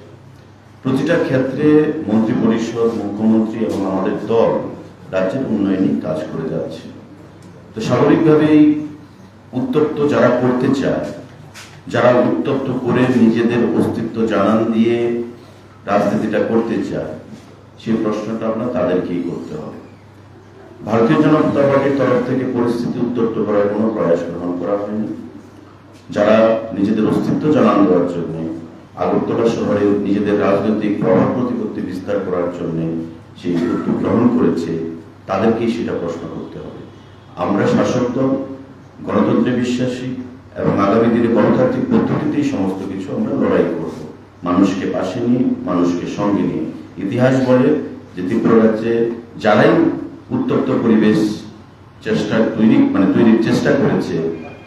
প্রতিটা ক্ষেত্রে মন্ত্রী পরিষদ, মুখ্যমন্ত্রী এবং আমাদের দল রাজ্যের উন্নয়নে কাজ করে যাচ্ছে। তো স্বাভাবিকভাবেই উত্তপ্ত যারা করতে চায়, যারা উত্তপ্ত করে নিজেদের অস্তিত্ব জানান দিয়ে রাজনীতিটা করতে চায়, সেই প্রশ্নটা আপনার তাদেরকেই করতে হবে। ভারতীয় জনতা পার্টির তরফ থেকে পরিস্থিতি উত্তপ্ত করার কোনো প্রয়াস গ্রহণ করা হয়নি। যারা নিজেদের অস্তিত্ব জানান দেওয়ার জন্য আগরতলা শহরে নিজেদের রাজনৈতিক প্রভাব প্রতিপত্তি বিস্তার করার জন্য সেই উদ্যোগ গ্রহণ করেছে, তাদেরকেই সেটা প্রশ্ন করতে হবে। আমরা শাসক দল, গণতন্ত্রে বিশ্বাসী এবং আগামী দিনে গণতান্ত্রিক পদ্ধতিতেই সমস্ত কিছু আমরা লড়াই করব, মানুষকে পাশে নিয়ে, মানুষকে সঙ্গে নিয়ে। ইতিহাস বলে যে ত্রিপুরা রাজ্যে যারাই উত্তপ্ত পরিবেশ তৈরির চেষ্টা করেছে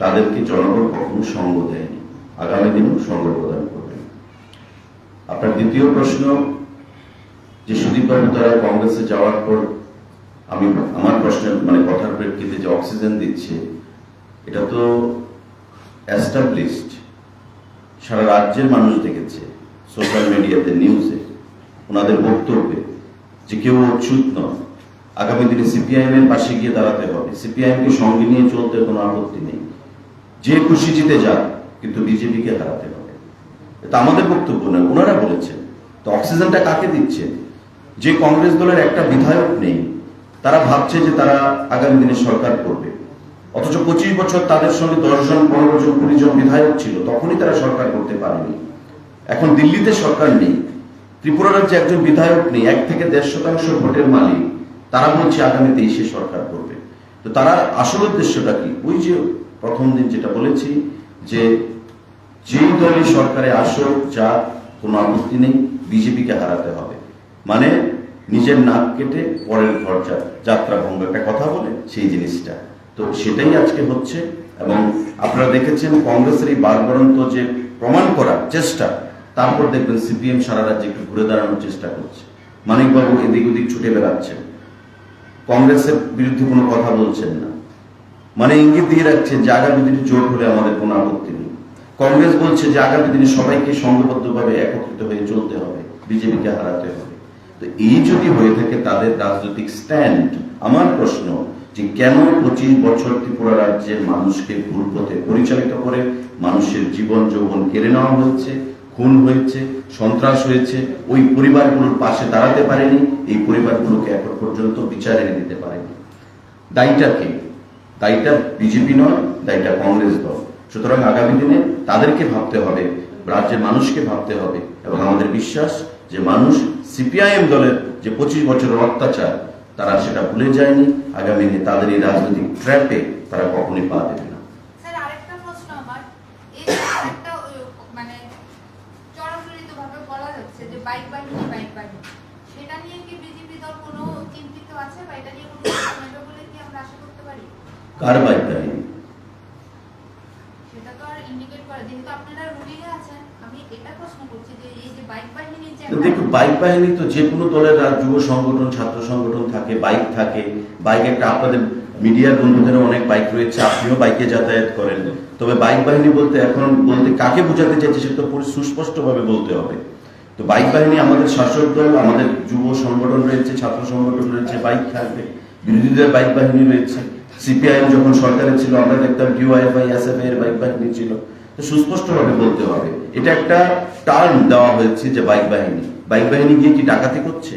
তাদেরকে জনগণ কখনো সঙ্গ দেয়নি, আগামী দিনেও সঙ্গ প্রদান করবে। আপনার দ্বিতীয় প্রশ্ন, যে সুদীপ বাবু দ্বারা কংগ্রেসে যাওয়ার পর আমি আমার প্রশ্নের কথার প্রেক্ষিতে যে অক্সিজেন দিচ্ছে, এটা তো এস্টাবলিশড, সারা রাজ্যের মানুষ দেখেছে। সোশ্যাল মিডিয়াতে, নিউজে, ওনাদের বক্তব্যে যে কেউ অচ্যুত নয়, আগামী দিনে সিপিআইএম এর পাশে গিয়ে দাঁড়াতে হবে, সিপিআইএম কে সঙ্গে নিয়ে চলতে কোনো আপত্তি নেই, যে খুশি জিতে যাক কিন্তু বিজেপিকে হারাতে হবে। এটা আমাদের বক্তব্য নয়, ওনারা বলেছেন। তো অক্সিজেনটা কাকে দিচ্ছে? যে কংগ্রেস দলের একটা বিধায়ক নেই, তারা ভাবছে যে তারা আগামী দিনে সরকার করবে, অথচ 25 বছর তাদের সঙ্গে 10 জন 15 জন 20 জন বিধায়ক ছিল, তখনই তারা সরকার করতে পারেনি। এখন দিল্লিতে সরকার নেই, ত্রিপুরা রাজ্যে একজন বিধায়ক নেই, 1 থেকে 1.5% ভোটের মালিক, তারা বলছে আগামীতে এসে সরকার করবে। তো তারা আসল উদ্দেশ্যটা কি? ওই যে প্রথম দিন যেটা বলেছি, যে যেই দলই সরকারে আসুক, যা কোনো আপত্তি নেই, বিজেপিকে হারাতে হবে, মানে নিজের নাক কেটে পরের ঘর যাত্রা ভঙ্গ একটা কথা বলে সেই জিনিসটা। তো সেটাই আজকে হচ্ছে। এবং আপনারা দেখেছেন কংগ্রেসের এই বারবারন্ত যে প্রমাণ করার চেষ্টা, তারপর দেখবেন সিপিএম সারা রাজ্যে একটু ঘুরে দাঁড়ানোর চেষ্টা করছে। মানিকবাবু এদিক ওদিক ছুটে বেড়াচ্ছেন, কংগ্রেসের বিরুদ্ধে কোনো কথা বলছেন না, মানে ইঙ্গিত দিয়ে রাখছেন যে আগামী দিনে জোট হলে আমাদের কোনো আপত্তি নেই। কংগ্রেস বলছে যে আগামী দিনে সবাইকে সংঘবদ্ধভাবে একত্রিত হয়ে চলতে হবে, বিজেপিকে হারাতে হবে। তো এই যদি হয়ে থাকে তাদের রাজনৈতিক স্ট্যান্ড, আমার প্রশ্ন যে কেন 25 বছর ত্রিপুরা রাজ্যের মানুষকে ভুল পথে পরিচালিত করে মানুষের জীবন যৌবন কেড়ে নেওয়া হয়েছে, খুন হয়েছে, সন্ত্রাস হয়েছে, ওই পরিবারগুলোর পাশে দাঁড়াতে পারেনি, এই পরিবারগুলোকে এখন পর্যন্ত বিচার এনে দিতে পারেনি। দায়ীটা কে? দায়ীটা বিজেপি নয়, দায়ীটা কংগ্রেস দল। সুতরাং আগামী দিনে তাদেরকে ভাবতে হবে, রাজ্যের মানুষকে ভাবতে হবে। এবং আমাদের বিশ্বাস যে মানুষ সিপিআইএম দলের যে 25 বছরের অত্যাচার, তারা সেটা ভুলে যায়নি। আগামী দিনে তাদের এই রাজনৈতিক ট্র্যাপে তারা কখনোই পা দেবে না। স্যার, আরেকটা প্রশ্ন আমার, এই যে একটা মানে চরমরিতভাবে বলা যাচ্ছে যে বাইক বাহিনী, সেটা নিয়ে কি বিজেপি দল কোনো চিন্তিত আছে বা এটা নিয়ে কোনো কিছু নেবে বলে কি আমরা আশা করতে পারি? কার বাইক বাহিনী? সেটা তো আর ইন্ডিকেট করে, যেহেতু আপনারা রুলিং এ আছেন, আমি এটা প্রশ্ন করছি যে এই যে বাইক বাহিনী যে দেখুন, বাইক বাহিনী তো যে কোনো দলের যুব সংগঠন, ছাত্র সংগঠন থাকে, বাইক থাকে। বাইক একটা, আপনাদের মিডিয়ার বন্ধুদেরও অনেক বাইক রয়েছে, আপনিও বাইকে যাতায়াত করেন। তবে বাইক বাহিনী বলতে এখন কাকে বোঝাতে চাইছে সেটা সুস্পষ্টভাবে বলতে হবে। তো বাইক বাহিনী আমাদের শাসক দল, আমাদের যুব সংগঠন রয়েছে, ছাত্র সংগঠন রয়েছে, বাইক থাকবে। বিরোধীদের বাইক বাহিনী রয়েছে। সিপিআইএম যখন সরকারে ছিল আমরা দেখতাম ডিওয়াইএফআই, এসএফআই এর বাইক বাহিনী ছিল। তো সুস্পষ্টভাবে বলতে হবে, এটা একটা টার্ম দেওয়া হয়েছে যে বাইক বাহিনী। বাইক বাহিনী গিয়ে কি ডাকাতি করছে?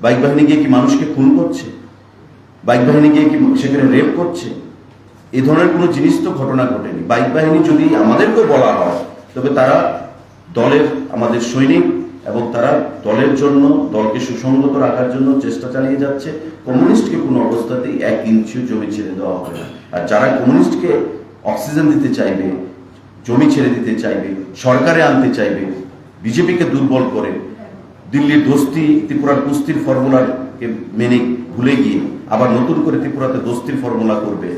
বাইক বাহিনী গিয়ে কি মানুষকে খুন করছে? বাইক বাহিনী গিয়ে কি সেখানে রেপ করছে? এই ধরনের কোনো জিনিস তো ঘটনা ঘটেনি। বাইক বাহিনী যদি আমাদেরকেও বলা হয়, তবে তারা দলের, আমাদের সৈনিক, এবং তারা দলের জন্য, দলকে সুসংগত রাখার জন্য চেষ্টা চালিয়ে যাচ্ছে। কমিউনিস্টকে কোনো অবস্থাতেই 1 ইঞ্চিও জমি ছেড়ে দেওয়া হবে না। আর যারা কমিউনিস্টকে অক্সিজেন দিতে চাইবে, জমি ছেড়ে দিতে চাইবে, সরকারে আনতে চাইবে, বিজেপিকে দুর্বল করে, দিল্লির দোস্তি, ত্রিপুরার কুস্তির ফর্মুলাকে মেনে ভুলে গিয়ে আবার নতুন করে ত্রিপুরাতে দোস্তির ফর্মুলা করবে,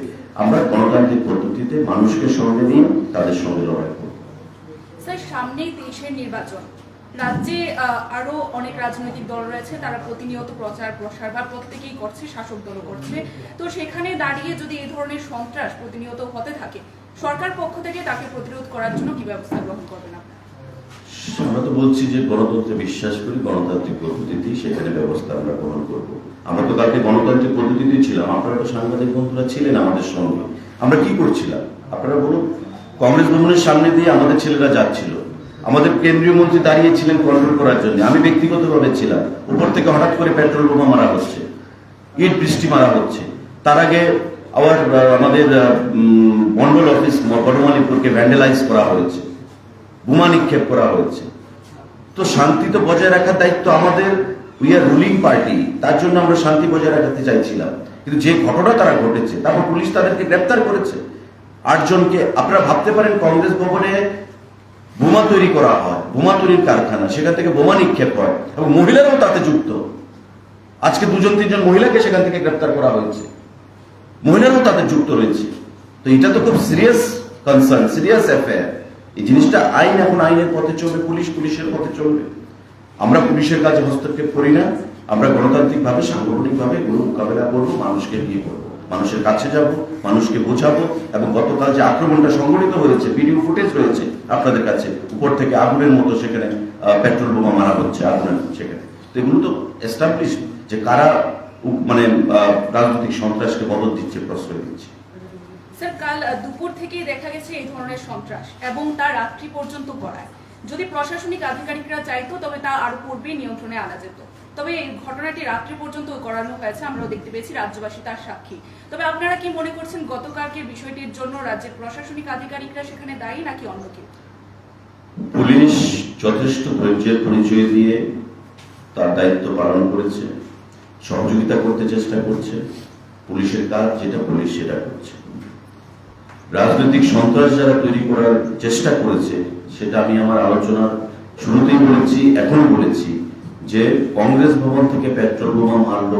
আমরা গণতান্ত্রিক পদ্ধতিতে মানুষকে সঙ্গে নিয়ে তাদের সঙ্গে লড়াই করব। স্যার, সামনেই 23-এর নির্বাচন, রাজ্যে আরো অনেক রাজনৈতিক দল রয়েছে, তারা প্রতিনিয়ত প্রচার প্রসার বা প্রত্যেকেই করছে, শাসক দলও করছে। তো সেখানে দাঁড়িয়ে যদি এই ধরনের সন্ত্রাস প্রতিনিয়ত হতে থাকে, সরকার পক্ষ থেকে তাকে প্রতিরোধ করার জন্য কি ব্যবস্থা গ্রহণ করবেন আপনারা? আমরা তো বলছি যে গণতন্ত্রে বিশ্বাস করি, গণতান্ত্রিক পদ্ধতিতেই সেখানে ব্যবস্থা আমরা গ্রহণ করবো। আমরা তো কালকে গণতান্ত্রিক পদ্ধতিতেই ছিলাম, আপনারা তো সাংবাদিক বন্ধুরা ছিলেন আমাদের সঙ্গে। আমরা কি করছিলাম আপনারা বলুন? কংগ্রেস ভবনের সামনে দিয়ে আমাদের ছেলেরা যাচ্ছিল, আমাদের কেন্দ্রীয় মন্ত্রী দাঁড়িয়েছিলেন কন্ট্রোল করার জন্য, আমি ব্যক্তিগতভাবে ছিলাম। উপর থেকে হঠাৎ করে পেট্রোল বোমা মারা হচ্ছে, ইট বৃষ্টি মারা হচ্ছে। তার আগে আবার আমাদের মন্ডল অফিস বটমালীপুরকে ভ্যান্ডালাইজ করা হয়েছে, বোমা নিক্ষেপ করা হয়েছে। তো শান্তি তো বজায় রাখার দায়িত্ব আমাদের, উই আর রুলিং পার্টি, তার জন্য আমরা শান্তি বজায় রাখতে চাইছিলাম। কিন্তু যে ঘটনা তারা ঘটেছে, তারপর পুলিশ তাদেরকে গ্রেপ্তার করেছে 8 জনকে। আপনারা ভাবতে পারেন কংগ্রেস ভবনে বোমা তৈরি করা হয়, বোমা তৈরির কারখানা, সেখান থেকে বোমা নিক্ষেপ হয় এবং মহিলারাও তাতে যুক্ত। আজকে 2-3 মহিলাকে সেখান থেকে গ্রেপ্তার করা হয়েছে, মহিলারাও তাতে যুক্ত রয়েছে। তো এটা তো খুব সিরিয়াস কনসার্ন, সিরিয়াস অ্যাফেয়ার। এই জিনিসটা আইন, এখন আইনের পথে চলবে, পুলিশ পুলিশের পথে চলবে। আমরা পুলিশের কাজে হস্তক্ষেপ করি না, আমরা গণতান্ত্রিকভাবে, সাংগঠনিকভাবে মোকাবেলা করবো, মানুষকে নিয়ে করবো। মানুষের কাছে যাব, মানুষকে বোঝাবো, এবং গতকাল যে আক্রমণটা সংঘটিত হয়েছে, ভিডিও ফুটেজ রয়েছে আপনাদের কাছে, উপর থেকে আগুনের মতো সেখানে পেট্রোল বোমা মারা হচ্ছে, আগুনের সেখানে। তো এগুলো তো এস্টাবলিশ যে কারা মানে রাজনৈতিক সন্ত্রাসকে মদত দিচ্ছে, প্রশ্রয় দিচ্ছে। স্যার, কাল দুপুর থেকেই দেখা গেছে এই ধরনের সন্ত্রাস, এবং তা রাত্রি পর্যন্ত করায়। যদি প্রশাসনিক আধিকারিকরা চাইতো তবে তা আরো পূর্বেই নিয়ন্ত্রণে আনা যেত। তবে এই ঘটনাটি রাত্রি পর্যন্ত করানো হয়েছে, আমরাও দেখতে পেয়েছি, রাজ্যবাসী তার সাক্ষী। তবে আপনারা কি মনে করছেন গতকালকের বিষয়টির জন্য রাজ্যের প্রশাসনিক আধিকারিকরা সেখানে দায়ী নাকি অন্য কেউ? পুলিশ যথেষ্ট ধৈর্যের পরিচয় দিয়ে তার দায়িত্ব পালন করেছে, সহযোগিতা করতে চেষ্টা করছে। পুলিশের কাজ যেটা, পুলিশ সেটা করছে। রাজনৈতিক সন্ত্রাস যারা তৈরি করার চেষ্টা করেছে, সেটা আমি আমার আলোচনার শুরুতেই বলেছি, এখনো বলেছি, যে কংগ্রেস ভবন থেকে পেট্রোল বোমা মারলো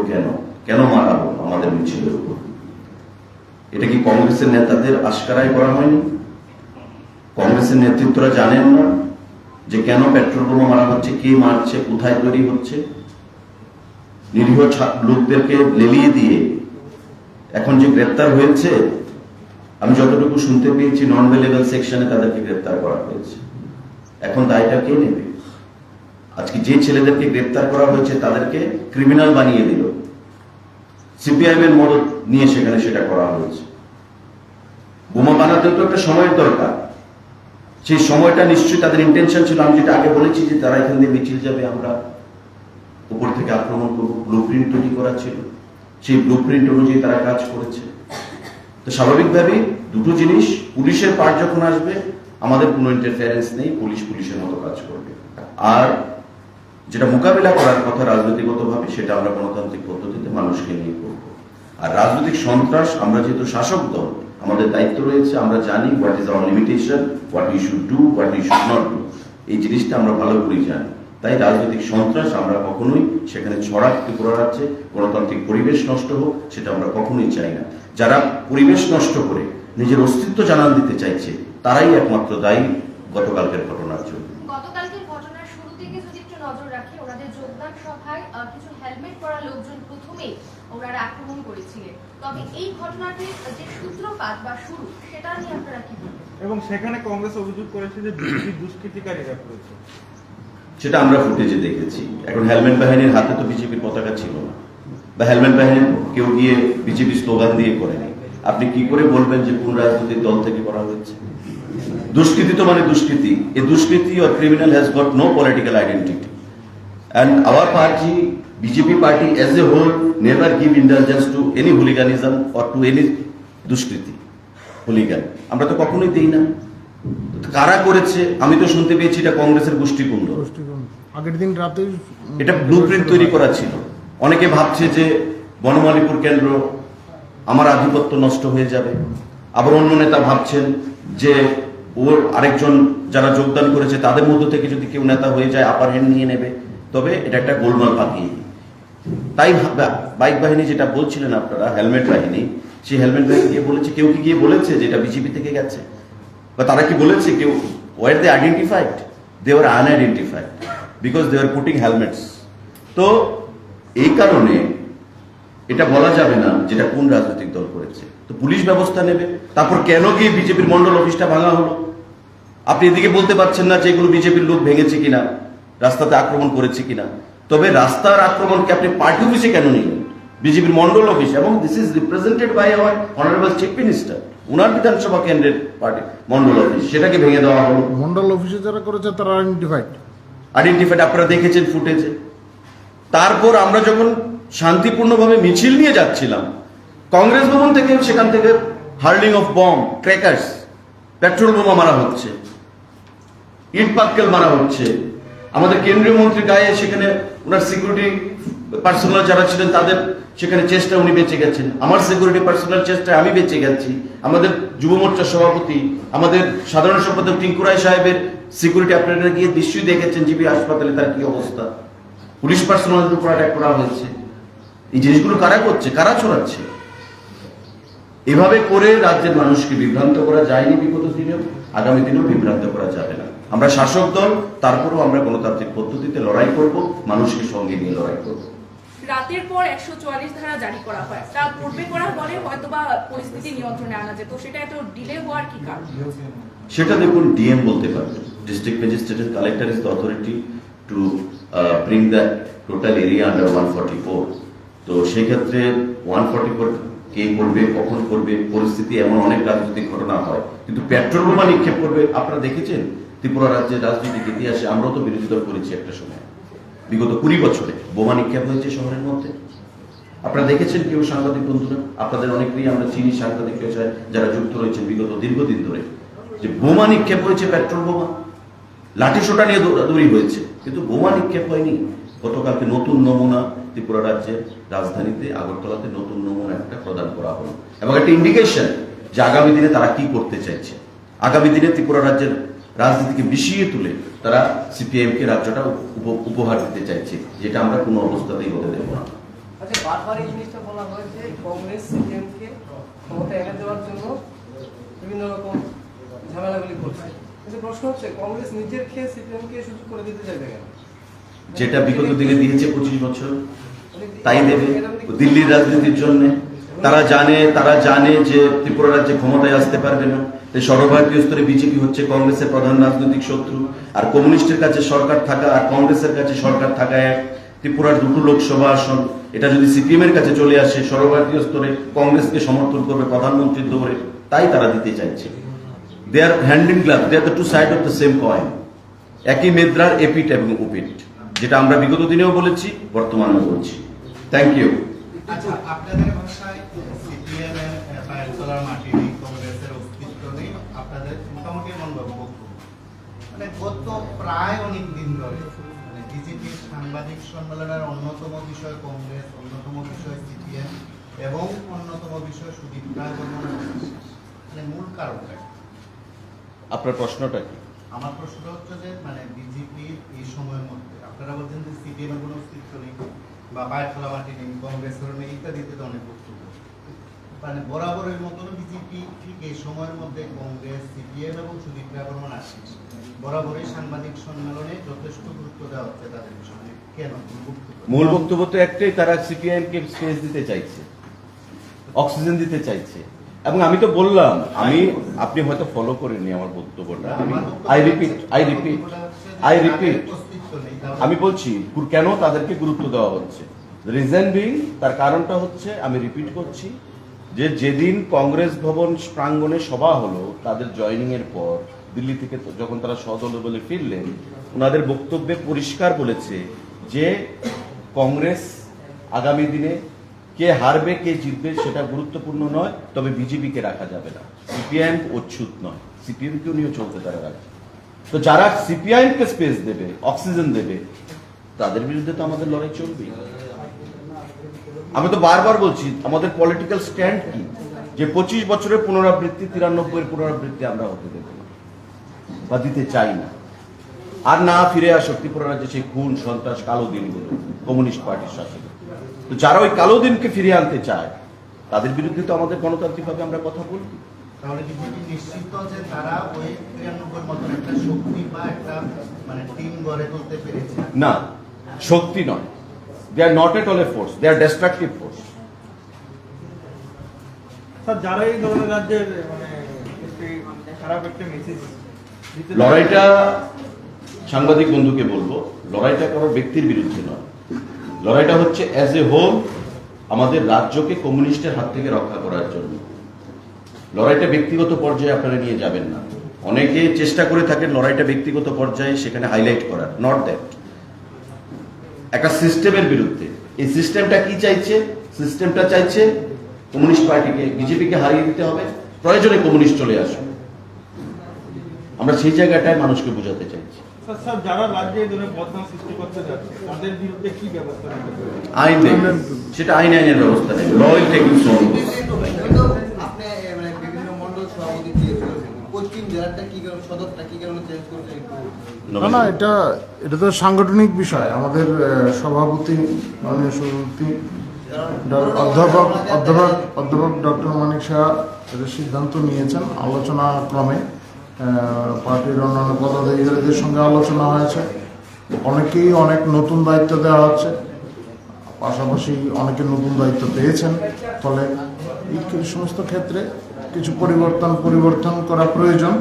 কেন মারা হলো আমাদের মিছিলের উপর? এটা কি কংগ্রেসের নেতাদের আশকারাই করা হয়নি? কংগ্রেসের নেতৃত্বরা জানেন না যে কেন পেট্রোল বোমা মারা হচ্ছে, কে মারছে, কোথায় তৈরি হচ্ছে? নিরীহ লোকদেরকে লেলিয়ে দিয়ে এখন যে গ্রেপ্তার হয়েছে, আমি যতটুকু শুনতে পেয়েছি নন ভেলেবল সেকশনে তাদেরকে গ্রেপ্তার করা হয়েছে। এখন দায়টা কে নেবে? আজকে যে ছেলেদেরকে গ্রেপ্তার করা হয়েছে তাদেরকে ক্রিমিনাল বানিয়ে দিল, সিপিআইএম এর মদত নিয়ে সেখানে সেটা করা হয়েছে। বোমা বানাতে তো একটা সময়ের দরকার, সেই সময়টা নিশ্চয়ই তাদের ইন্টেনশন ছিল। আমি যেটা আগে বলেছি যে তারা এখান দিয়ে মিছিল যাবে, আমরা উপর থেকে আক্রমণ করবো, ব্লু প্রিন্ট তৈরি করা ছিল, সেই ব্লু প্রিন্ট অনুযায়ী তারা কাজ করেছে। তো স্বাভাবিকভাবেই দুটো জিনিস, পুলিশের পার্ট যখন আসবে আমাদের কোনো ইন্টারফারেন্স নেই, পুলিশ পুলিশের মতো কাজ করবে। আর যেটা মোকাবিলা করার কথা রাজনৈতিকগতভাবে, সেটা আমরা গণতান্ত্রিক পদ্ধতিতে মানুষকে নিয়ে করব। আর রাজনৈতিক সন্ত্রাস, আমরা যেহেতু শাসক দল, আমাদের দায়িত্ব রয়েছে, আমরা জানি what is our limitation, what we should do, what we should not do, এই জিনিসটা আমরা ভালো করেই জানি। তাই রাজনৈতিক সন্ত্রাস আমরা কখনোই সেখানে ছড়াক ত্রিপুরা রাজ্যে গণতান্ত্রিক পরিবেশ নষ্ট হোক, সেটা আমরা কখনোই চাই না। যারা পরিবেশ নষ্ট করে নিজের অস্তিত্ব জানান দিতে চাইছে, তারাই একমাত্র দায়ী গতকালকের ঘটনার জন্য। গতকালকের ঘটনার শুরু থেকে যদি একটু নজর রাখি, ওনাদের যোগদান সভায় কিছু হেলমেট পরা লোকজন প্রথমেই ওনারা আক্রমণ করেছিলেন। তবে এই ঘটনাটির যে সূত্রপাত বা শুরু, সেটা নিয়ে আপনারা কি বলবেন? এবং সেখানে কংগ্রেস অভিযোগ করেছে যে বিজেপি দুষ্কৃতিকারীরা করেছে। সেটা আমরা ফুটেজে দেখেছি। এখন হেলমেট বাহিনীর হাতে তো বিজেপির পতাকা ছিল না, বা হেলমেট বাহিনীর কেউ গিয়ে বিজেপি স্লোগান দিয়ে করেনি। আপনি কি করে বলবেন যে কোন রাজনৈতিক দল থেকে করা হয়েছে? দুষ্কৃতি তো মানে দুষ্কৃতি। এই দুষ্কৃতি or criminal has got no political identity. And our party, BJP party as a whole, never give indulgence to any hooliganism or to any দুষ্কৃতি, হুলিগান। আমরা তো কখনোই দেই না। কারা করেছে? আমি তো শুনতে পেয়েছি এটা কংগ্রেসের গোষ্ঠীকুণ্ড। আগের দিন রাতে এটা ব্লুপ্রিন্ট তৈরি করা ছিল। অনেকে ভাবছে যে বনমালীপুর কেন্দ্র আমার আধিপত্য নষ্ট হয়ে যাবে। আবার অন্য নেতা ভাবছেন যে ওর আরেকজন যারা যোগদান করেছে তাদের মধ্য থেকে যদি কেউ নেতা হয়ে যায় আপার হ্যান্ড নিয়ে নেবে। তবে এটা একটা গোলমাল পাকিয়ে। তাই বাইক বাহিনী যেটা বলছিলেন আপনারা, হেলমেট বাহিনী, সেই হেলমেট বাহিনী গিয়ে বলেছে, কেউ কি গিয়ে বলেছে যে এটা বিজেপি থেকে গেছে? বা তারা কি বলেছে কেউ? Were they identified? They were unidentified because they are putting helmets. তো এই কারণে এটা বলা যাবে না যেটা কোন রাজনৈতিক দল করেছে। তো পুলিশ ব্যবস্থা নেবে। তারপর কেন গিয়ে বিজেপির মন্ডল অফিসটা ভাঙা হলো? আপনি এদিকে বলতে পারছেন না যে এগুলো বিজেপির লোক ভেঙেছে কিনা, রাস্তাতে আক্রমণ করেছে কিনা। তবে রাস্তার আক্রমণকে আপনি পার্টি অফিসে কেন নিলেন? বিজেপির মন্ডল অফিস, এবং this is represented by our honourable chief minister, ওনার বিধানসভা কেন্দ্রের পার্টি মন্ডল অফিস, সেটাকে ভেঙে দেওয়া হলো। মন্ডল অফিসে যারা করেছে তারা আইডেন্টিফাইড আপনারা দেখেছেন ফুটেজে। তারপর আমরা যখন শান্তিপূর্ণভাবে মিছিল নিয়ে যাচ্ছিলাম, কংগ্রেস ভবন থেকে সেখান থেকে hurling of bomb, crackers, petrol বোমা মারা হচ্ছে, ইট পাক্কেল মারা হচ্ছে। আমাদের কেন্দ্রীয় মন্ত্রী গায়ে সেখানে ওনার সিকিউরিটি পার্সোনাল যারা ছিলেন তাদের সেখানে চেষ্টা উনি বেঁচে গেছেন। আমার সিকিউরিটি পার্সোনাল চেষ্টায় আমি বেঁচে গেছি। আমাদের যুব মোর্চার সভাপতি, আমাদের সাধারণ সম্পাদক টিঙ্কু রায় সাহেবের সিকিউরিটি আপনারা গিয়ে নিশ্চয়ই দেখেছেন জিবি হাসপাতালে তার কি অবস্থা। পুলিশ পার্সোনালের উপর অ্যাটাক করা হয়েছে। এই জিনিসগুলো কারা করছে, কারা ছড়াচ্ছে? এভাবে করে রাজ্যের মানুষকে বিভ্রান্ত করা যায়নি বিগত দিনেও, আগামী দিনেও বিভ্রান্ত করা যাবে না। আমরা শাসক দল, তারপরেও আমরা গণতান্ত্রিক পদ্ধতিতে লড়াই করব, মানুষকে সঙ্গে নিয়ে লড়াই করব। রাতের পর 144 ধারা জারি করা হয়, তা পূর্বে করা হলে হয়তোবা পরিস্থিতি নিয়ন্ত্রণে আনা যেত, সেটা এত ডিলে হওয়ার কি কারণ? সেটা দেখুন ডিএম বলতে পারবে, district magistrate and collector is the authority to bring the total area under 144। তো সেই ক্ষেত্রে 144 কে করবে, কখন করবে, পরিস্থিতি এমন অনেক রাজনৈতিক ঘটনা হয়, কিন্তু পেট্রোল বোমা নিক্ষেপ করবে। আপনারা দেখেছেন ত্রিপুরা রাজ্যের রাজনৈতিক ইতিহাসে, আমরাও তো বিরোধী দল করেছি একটা সময়, বিগত 20 বছরে বোমা নিক্ষেপ হয়েছে শহরের মধ্যে। আপনারা দেখেছেন কেউ সাংবাদিক বন্ধুরা, আপনাদের অনেকেই আমরা চিনি সাংবাদিক পেশায় যারা যুক্ত রয়েছেন বিগত দীর্ঘদিন ধরে, যে বোমা নিক্ষেপ হয়েছে, পেট্রোল বোমা, লাঠি সোটা নিয়ে দৌড়াদৌড়ি হয়েছে, কিন্তু বোমা নিক্ষেপ হয়নি। গতকালকে নতুন নমুনা ত্রিপুরা রাজ্যের রাজধানীতে আগরতলাতে নতুন নমুনা একটা প্রদান করা হলো, এবং একটা ইন্ডিকেশন যে আগামী দিনে তারা কি করতে চাইছে। আগামী দিনে ত্রিপুরা রাজ্যের রাজনীতিকে মিশিয়ে তুলে তারা সিপিএম কে রাজ্যটা উপহার দিতে চাইছে, যেটা আমরা কোনো অবস্থাতেই হতে দেব না। আচ্ছা, বারবার এই জিনিসটা বলা হয় যে কংগ্রেস সিপিএম কে ক্ষমতা এনে দেওয়ার জন্য বিভিন্ন রকম ঝামেলাগুলি করছে, কিন্তু প্রশ্ন হচ্ছে কংগ্রেস নিজের খেয়ে সিপিএম কে সুযোগ করে দিতে চাইবে কেন? যেটা বিগত দিনে দিয়েছে 25 বছর, তাই দেবে দিল্লির রাজনীতির জন্য। তারা জানে যে ত্রিপুরা রাজ্যে ক্ষমতায় আসতে পারবে না, তাই সর্বভারতীয় স্তরে বিজেপি হচ্ছে কংগ্রেসের প্রধান রাজনৈতিক শত্রু। আর কমিউনিস্টের কাছে সরকার থাকা আর কংগ্রেসের কাছে সরকার থাকা এক। ত্রিপুরার 2টো লোকসভা আসন, এটা যদি সিপিএম এর কাছে চলে আসে, সর্বভারতীয় স্তরে কংগ্রেসকে সমর্থন করবে প্রধানমন্ত্রীর দৌড়ে, তাই তারা দিতে চাইছে। They are hand in glove, they are the two side of the same coin, একই মুদ্রার এপিঠ এবং ওপিঠ, যেটা আমরা বিগত দিনেও বলেছি, বর্তমানেও বলছি। Thank you. আচ্ছা, আপনাদের ভাষায় সিপিএম এর পায়ের মাটি নেই, কংগ্রেসের অস্তিত্ব নেই, আপনাদের মোটামুটি মনভাব মানে গত প্রায় অনেক দিন ধরে মানে বিজেপির সাংবাদিক সম্মেলনের অন্যতম বিষয় কংগ্রেস, অন্যতম বিষয় সিপিএম এবং অন্যতম বিষয় সুদীপ রায় বর্মনের মানে মূল কারণটা কি? আপনার প্রশ্নটা কি? আমার প্রশ্নটা হচ্ছে যে মানে বিজেপির এই সময়ের মধ্যে আপনারা বলছেন যে সিপিএম এর কোনো অস্তিত্ব নেই বা পায়ের তোলা মাটি নেই, কংগ্রেসের নেই, ইত্যাদিতে তো অনেক বক্তব্য, মানে বরাবরের মতন বিজেপি ঠিক এই সময়ের মধ্যে কংগ্রেস, সিপিএম এবং সুদীপ রায় বর্মন আশিস বরাবরই সাংবাদিক সম্মেলনে যথেষ্ট গুরুত্ব দেওয়া হচ্ছে তাদের বিষয়ে। কেন? মূল বক্তব্য তো একটাই, তারা সিপিআইএম কে স্পেস দিতে চাইছে, অক্সিজেন দিতে চাইছে। এবং আমি তো বললাম, আপনি হয়তো ফলো করেননি আমার বক্তব্যটা, আমি বলছি কেন তাদেরকে গুরুত্ব দেওয়া হচ্ছে। রিজন বিং, তার কারণটা হচ্ছে, আমি রিপিট করছি, যে যেদিন কংগ্রেস ভবন প্রাঙ্গণে সভা হলো তাদের জয়নিং এর পর, দিল্লি থেকে যখন তারা সদল বলে ফিরলেন, ওনাদের বক্তব্যে পরিষ্কার বলেছে যে কংগ্রেস আগামী দিনে কে হারবে কে জিতবে সেটা গুরুত্বপূর্ণ নয়, তবে বিজেপিকে রাখা যাবে না। সিপিআইএম অচ্যুত নয়, সিপিএম কেও নিয়ে চলতে তারা রাখবে। তো যারা সিপিআইএম কে স্পেস দেবে, অক্সিজেন দেবে, তাদের বিরুদ্ধে তো আমাদের লড়াই চলবে। আমি তো বারবার বলছি আমাদের পলিটিক্যাল স্ট্যান্ড কি, যে 25 বছরের পুনরাবৃত্তি, 93 এর পুনরাবৃত্তি আমরা হতে দেব না বা দিতে চাই না। আর না ফিরে আসে ত্রিপুরা রাজ্যে সেই খুন, সন্ত্রাস, কালো দিনগুলো কমিউনিস্ট পার্টির শাসনে। তো যারা ওই কালো দিনকে ফিরিয়ে আনতে চায় তাদের বিরুদ্ধে তো আমাদের গণতান্ত্রিকভাবে আমরা কথা বলবো। তাহলে বিজেপি নিশ্চিত যে তারা ওই 93 মতন একটা শক্তি বা একটা মানে টিম গড়ে তুলতে পেরেছে? না, শক্তি নয়, they are not at all a force, they are destructive force. Sir, যারা এই ধরনের রাজ্যের মানে খারাপ একটা মেসেজ, লড়াইটা সাংবাদিক বন্ধুকে বলবো, লড়াইটা কোনো ব্যক্তির বিরুদ্ধে নয়, লড়াইটা হচ্ছে অ্যাজ এ হোল আমাদের রাজ্যকে কমিউনিস্টের হাত থেকে রক্ষা করার জন্য। লড়াইটা ব্যক্তিগত পর্যায়ে আপনারা নিয়ে যাবেন না। অনেকে চেষ্টা করে থাকেন লড়াইটা ব্যক্তিগত পর্যায়ে সেখানে হাইলাইট করার, নট দ্যাট। একটা সিস্টেমের বিরুদ্ধে। এই সিস্টেমটা কি চাইছে? সিস্টেমটা চাইছে কমিউনিস্ট পার্টিকে, বিজেপিকে হারিয়ে দিতে হবে, প্রয়োজনে কমিউনিস্ট চলে আসবে। আমরা সেই জায়গাটায় মানুষকে বোঝাতে চাইছি। স্যার, যারা রাজ্যে এই ধরনের বদনাম সৃষ্টি করতে যাচ্ছে তাদের বিরুদ্ধে কি ব্যবস্থা নিতে হবে? আইন দেখবেন, সেটা আইনের ব্যবস্থা নেই, law will take its own. আপনি মানে বিভিন্ন মণ্ডল সভাপতি দিয়েছিলেন, পশ্চিম জেলাটা কি কারণে, সদরটা কি কারণে চেঞ্জ করতে না, এটা তো সাংগঠনিক বিষয়। আমাদের সভাপতি মাননীয় সভাপতি অধ্যাপক ডক্টর মানিক শাহ এদের সিদ্ধান্ত নিয়েছেন আলোচনা ক্রমে। পার্টির অন্যান্য পদাধিকারীদের সঙ্গে আলোচনা হয়েছে, অনেকেই অনেক নতুন দায়িত্ব দেওয়া হচ্ছে। পাশাপাশি অনেকে নতুন দায়িত্ব পেয়েছেন। ফলে এই সমস্ত ক্ষেত্রে কিছু পরিবর্তন করা প্রয়োজন।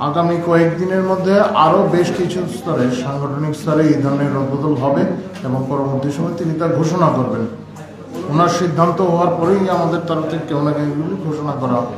আগামী কয়েকদিনের মধ্যে আরও বেশ কিছু স্তরে, সাংগঠনিক স্তরে এই ধরনের রদবদল হবে এবং পরবর্তী সময় তিনি তা ঘোষণা করবেন। ওনার সিদ্ধান্ত হওয়ার পরেই আমাদের তরফ থেকে কেউ না কেউ ঘোষণা করা হবে।